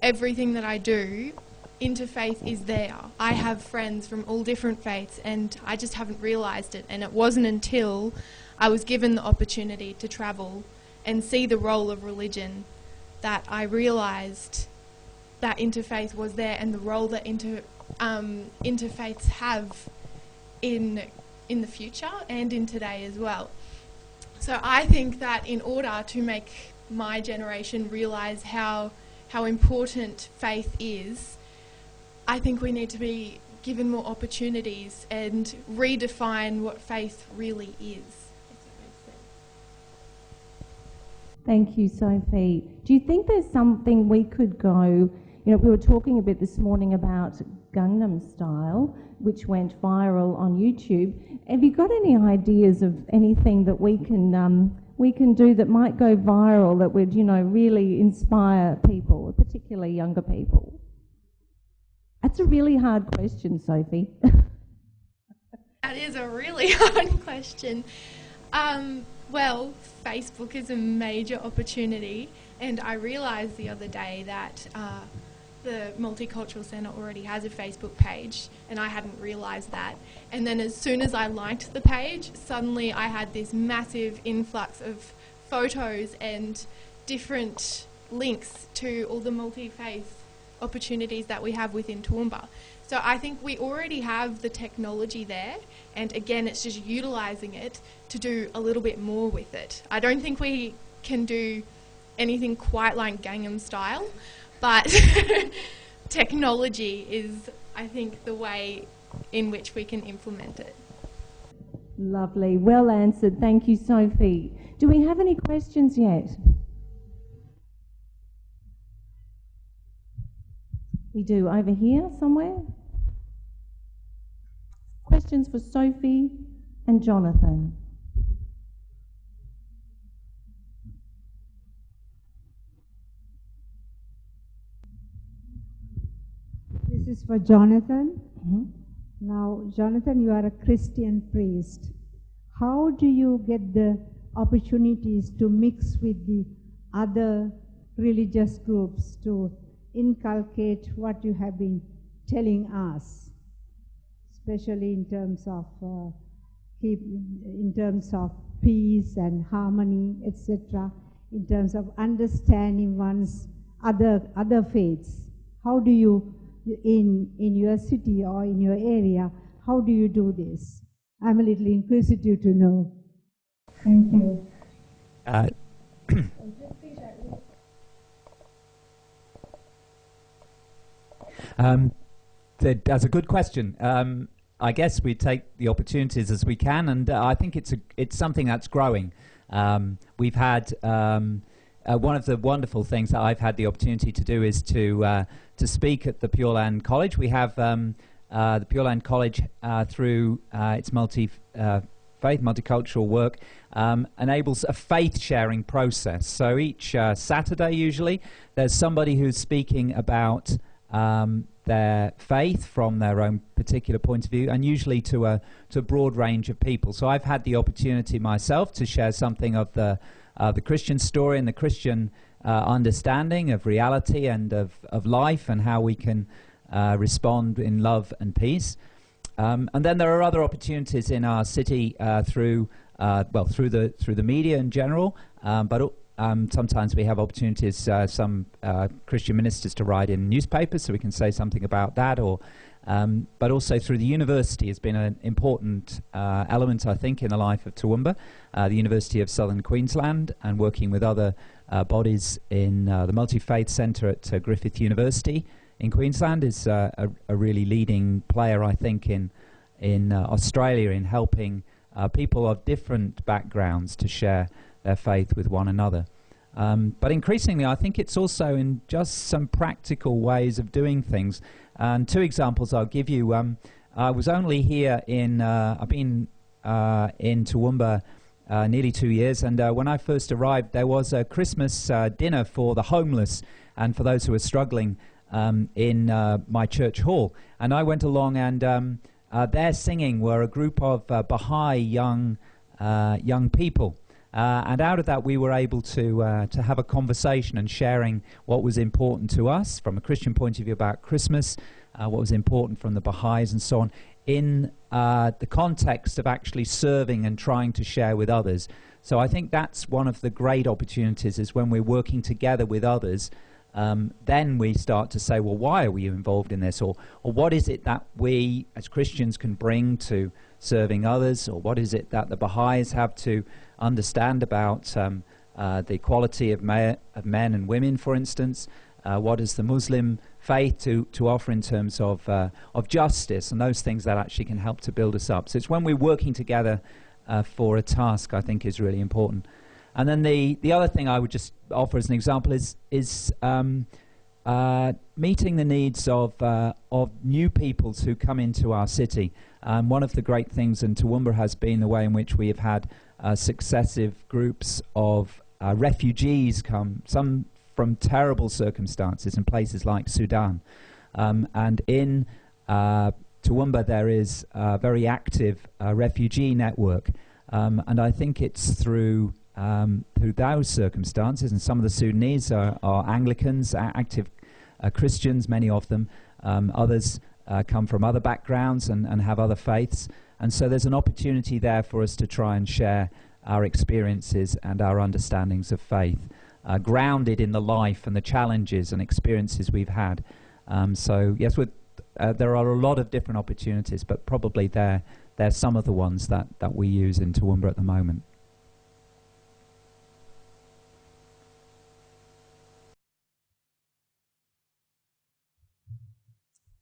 everything that I do, interfaith is there. I have friends from all different faiths, and I just haven't realised it. And it wasn't until I was given the opportunity to travel and see the role of religion that I realised that interfaith was there, and the role that interfaiths have in the future and in today as well. So I think that in order to make my generation realise how important faith is, I think we need to be given more opportunities and redefine what faith really is. Thank you, Sophie. Do you think there's something we could go, we were talking a bit this morning about Gangnam Style, which went viral on YouTube. Have you got any ideas of anything that we can do that might go viral, that would, really inspire people, particularly younger people? That's a really hard question, Sophie. That is a really hard question. Well, Facebook is a major opportunity, and I realised the other day that the Multicultural Centre already has a Facebook page, and I hadn't realised that. And then as soon as I liked the page, suddenly I had this massive influx of photos and different links to all the multi-faith opportunities that we have within Toowoomba. So I think we already have the technology there, and again, it's just utilising it to do a little bit more with it. I don't think we can do anything quite like Gangnam Style, but technology is, I think, the way in which we can implement it. Lovely. Well answered. Thank you, Sophie. Do we have any questions yet? We do. Over here somewhere. Questions for Sophie and Jonathan. This is for Jonathan. Mm-hmm. Now, Jonathan, you are a Christian priest. How do you get the opportunities to mix with the other religious groups to inculcate what you have been telling us, especially in terms of peace and harmony, etc., in terms of understanding one's other faiths. How do you, in your city or in your area, how do you do this? I'm a little inquisitive to know. Thank you. That's a good question. I guess we take the opportunities as we can, and I think it's something that's growing. We've had one of the wonderful things that I've had the opportunity to do is to speak at the Pure Land College. We have the Pure Land College through its faith, multicultural work, enables a faith-sharing process. So each Saturday, usually, there's somebody who's speaking about their faith from their own particular point of view, and usually to a broad range of people. So I've had the opportunity myself to share something of the Christian story and the Christian understanding of reality and of life, and how we can respond in love and peace. And then there are other opportunities in our city through the media in general, but sometimes we have opportunities, some Christian ministers to write in newspapers, so we can say something about that, but also through the university has been an important element, I think, in the life of Toowoomba, the University of Southern Queensland, and working with other bodies in the Multi-Faith Centre at Griffith University in Queensland is a really leading player, I think, in Australia in helping people of different backgrounds to share their faith with one another. But increasingly, I think it's also in just some practical ways of doing things. And two examples I'll give you. I was only here I've been in Toowoomba nearly 2 years, and when I first arrived, there was a Christmas dinner for the homeless and for those who are struggling in my church hall. And I went along, and there singing were a group of Baha'i young people. And out of that, we were able to have a conversation and sharing what was important to us from a Christian point of view about Christmas, what was important from the Baha'is and so on, in the context of actually serving and trying to share with others. So I think that's one of the great opportunities, is when we're working together with others, then we start to say, well, why are we involved in this? Or what is it that we as Christians can bring to serving others? Or what is it that the Baha'is have to understand about the equality of men and women, for instance? What is the Muslim faith to offer in terms of justice, and those things that actually can help to build us up? So it's when we're working together for a task, I think, is really important. And then the other thing I would just offer as an example is meeting the needs of new peoples who come into our city. One of the great things in Toowoomba has been the way in which we have had successive groups of refugees come, some from terrible circumstances in places like Sudan. And in Toowoomba there is a very active refugee network. And I think it's through those circumstances, and some of the Sudanese are Anglicans, active Christians, many of them. Others come from other backgrounds and have other faiths. And so there's an opportunity there for us to try and share our experiences and our understandings of faith, grounded in the life and the challenges and experiences we've had. So yes, there are a lot of different opportunities, but probably they're some of the ones that we use in Toowoomba at the moment.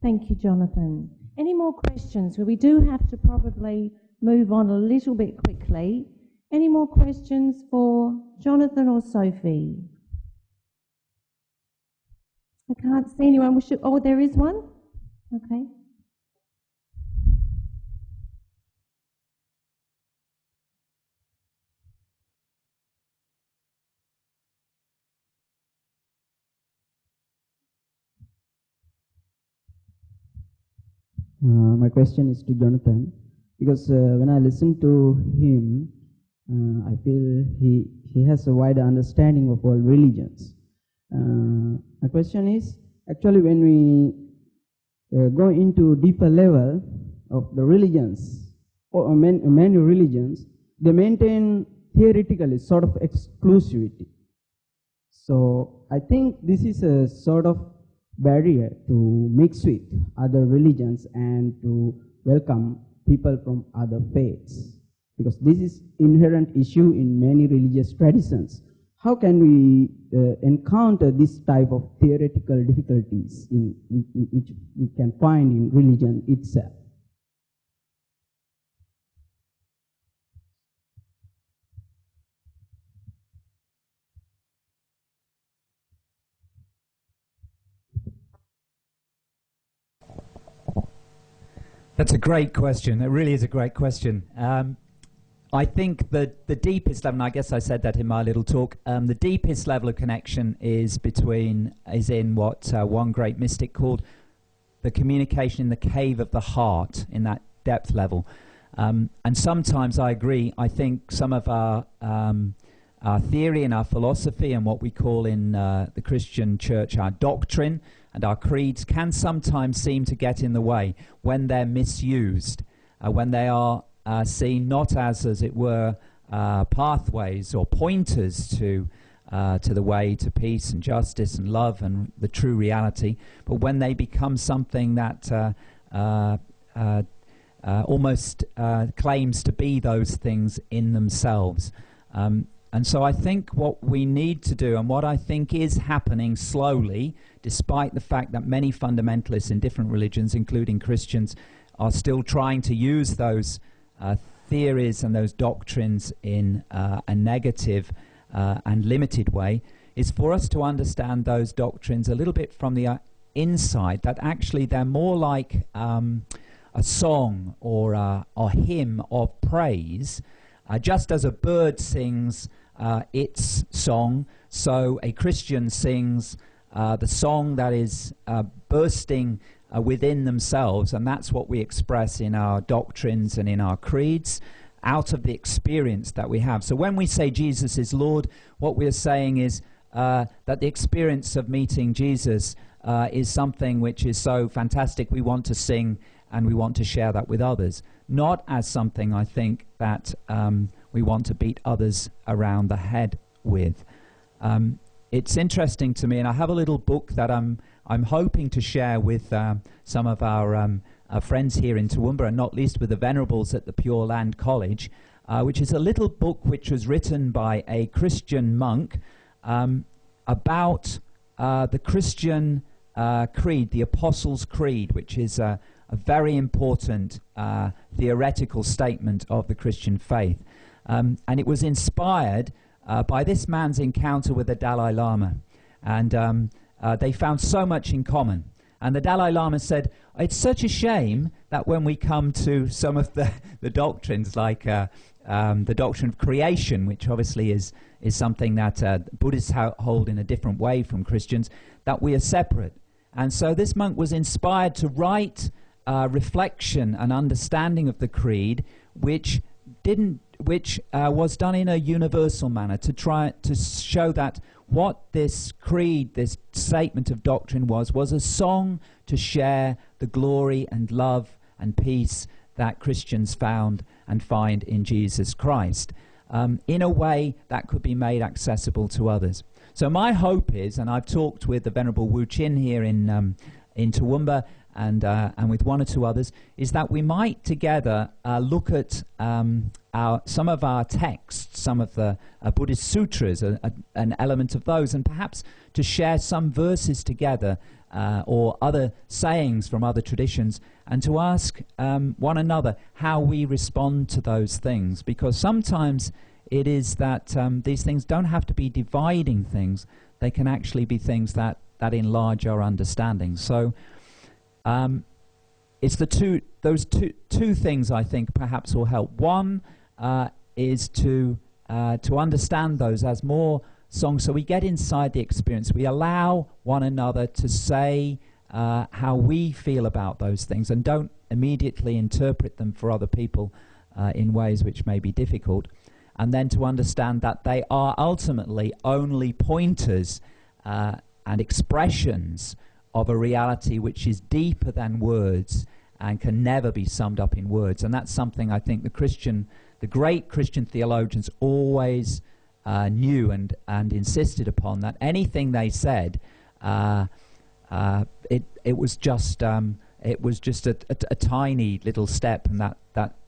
Thank you, Jonathan. Any more questions? Well, we do have to probably move on a little bit quickly. Any more questions for Jonathan or Sophie? I can't see anyone. Oh, there is one? Okay. My question is to Jonathan, because when I listen to him, I feel he has a wider understanding of all religions. My question is, actually when we go into deeper level of the religions, or many religions, they maintain theoretically sort of exclusivity. So I think this is a sort of barrier to mix with other religions and to welcome people from other faiths, because this is inherent issue in many religious traditions. How can we encounter this type of theoretical difficulties which we can find in religion itself? That's a great question. It really is a great question. I think that the deepest level, and I guess I said that in my little talk, the deepest level of connection is in what one great mystic called the communication in the cave of the heart, in that depth level. And sometimes I agree, I think some of our theory and our philosophy and what we call in the Christian church our doctrine and our creeds can sometimes seem to get in the way when they're misused, when they are seen not as it were, pathways or pointers to the way to peace and justice and love and the true reality, but when they become something that almost claims to be those things in themselves. And so I think what we need to do, and what I think is happening slowly, despite the fact that many fundamentalists in different religions, including Christians, are still trying to use those theories and those doctrines in a negative and limited way, is for us to understand those doctrines a little bit from the inside, that actually they're more like a song or a hymn of praise. Just as a bird sings its song, so a Christian sings the song that is bursting within themselves, and that's what we express in our doctrines and in our creeds, out of the experience that we have. So when we say Jesus is Lord, what we're saying is that the experience of meeting Jesus is something which is so fantastic we want to sing and we want to share that with others, not as something, I think, that we want to beat others around the head with. It's interesting to me, and I have a little book that I'm hoping to share with some of our friends here in Toowoomba, and not least with the Venerables at the Pure Land College, which is a little book which was written by a Christian monk about the Christian creed, the Apostles' Creed, which is a very important theoretical statement of the Christian faith. And it was inspired by this man's encounter with the Dalai Lama. And they found so much in common. And the Dalai Lama said, it's such a shame that when we come to some of the doctrines, like the doctrine of creation, which obviously is something that Buddhists hold in a different way from Christians, that we are separate. And so this monk was inspired to write reflection and understanding of the creed, which was done in a universal manner, to try to show that what this creed, this statement of doctrine was a song to share the glory and love and peace that Christians found and find in Jesus Christ, in a way that could be made accessible to others. So my hope is, and I've talked with the Venerable Wu Chin here in Toowoomba, and with one or two others, is that we might together look at some of our texts, some of the Buddhist sutras, an element of those, and perhaps to share some verses together or other sayings from other traditions, and to ask one another how we respond to those things, because sometimes it is that these things don't have to be dividing things, they can actually be things that enlarge our understanding. So it's those two things I think perhaps will help. One is to understand those as more songs, so we get inside the experience. We allow one another to say how we feel about those things, and don't immediately interpret them for other people in ways which may be difficult. and then to understand that they are ultimately only pointers and expressions of a reality which is deeper than words and can never be summed up in words. And that's something I think the great Christian theologians always knew and insisted upon, that anything they said, it was just a tiny little step, and that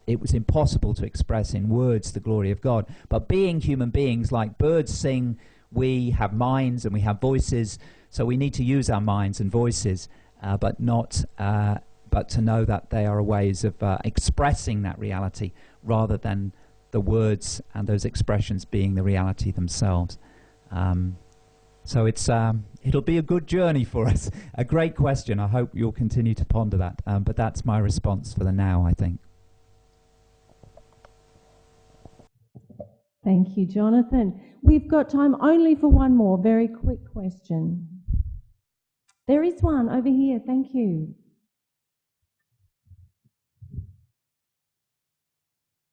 it was impossible to express in words the glory of God. But being human beings, like birds sing, we have minds and we have voices, so we need to use our minds and voices, but to know that they are ways of expressing that reality rather than the words and those expressions being the reality themselves. So it'll be a good journey for us. A great question. I hope you'll continue to ponder that. But that's my response for the now, I think. Thank you, Jonathan. We've got time only for one more very quick question. There is one over here. Thank you.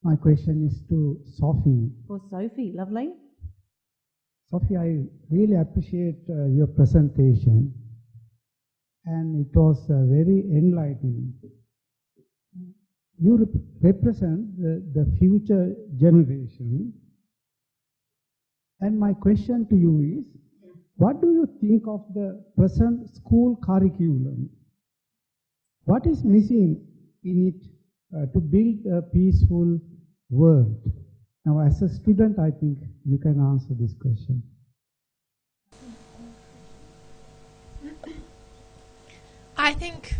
My question is to Sophie. For Sophie, lovely. Sophie, I really appreciate your presentation, and it was very enlightening. You represent the future generation, and my question to you is, what do you think of the present school curriculum? What is missing in it to build a peaceful world? Now, as a student, I think you can answer this question. I think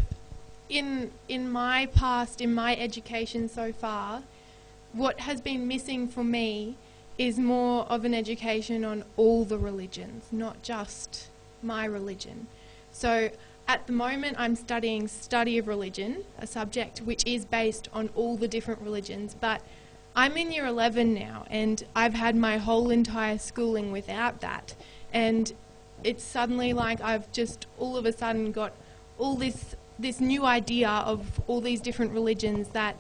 in my past, in my education so far, what has been missing for me is more of an education on all the religions, not just my religion. So at the moment I'm studying study of religion, a subject which is based on all the different religions, but I'm in year 11 now and I've had my whole entire schooling without that, and it's suddenly like I've just all of a sudden got all this new idea of all these different religions that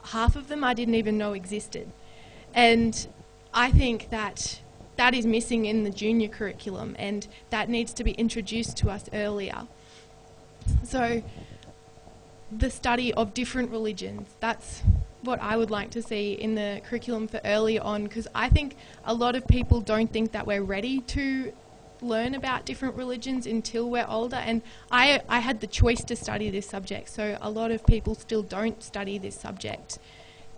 half of them I didn't even know existed. And I think that is missing in the junior curriculum, and that needs to be introduced to us earlier. So the study of different religions, that's what I would like to see in the curriculum for earlier on, because I think a lot of people don't think that we're ready to learn about different religions until we're older, and I had the choice to study this subject, so a lot of people still don't study this subject,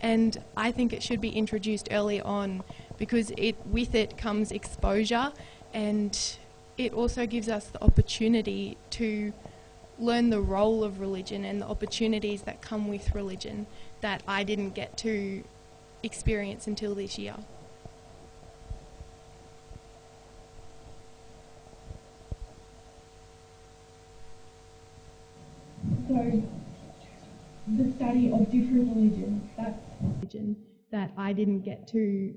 and I think it should be introduced early on, because with it comes exposure, and it also gives us the opportunity to learn the role of religion and the opportunities that come with religion that I didn't get to experience until this year. So the study of different religions, that's religion that I didn't get to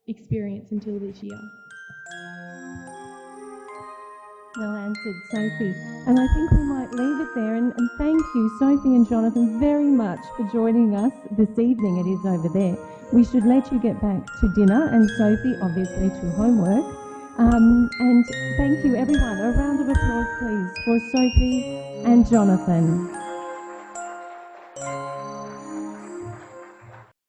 experience until this year. Well answered, Sophie. And I think we might leave it there. And thank you, Sophie and Jonathan, very much for joining us this evening. It is over there. We should let you get back to dinner, and Sophie, obviously, to homework. And thank you, everyone. A round of applause, please, for Sophie and Jonathan.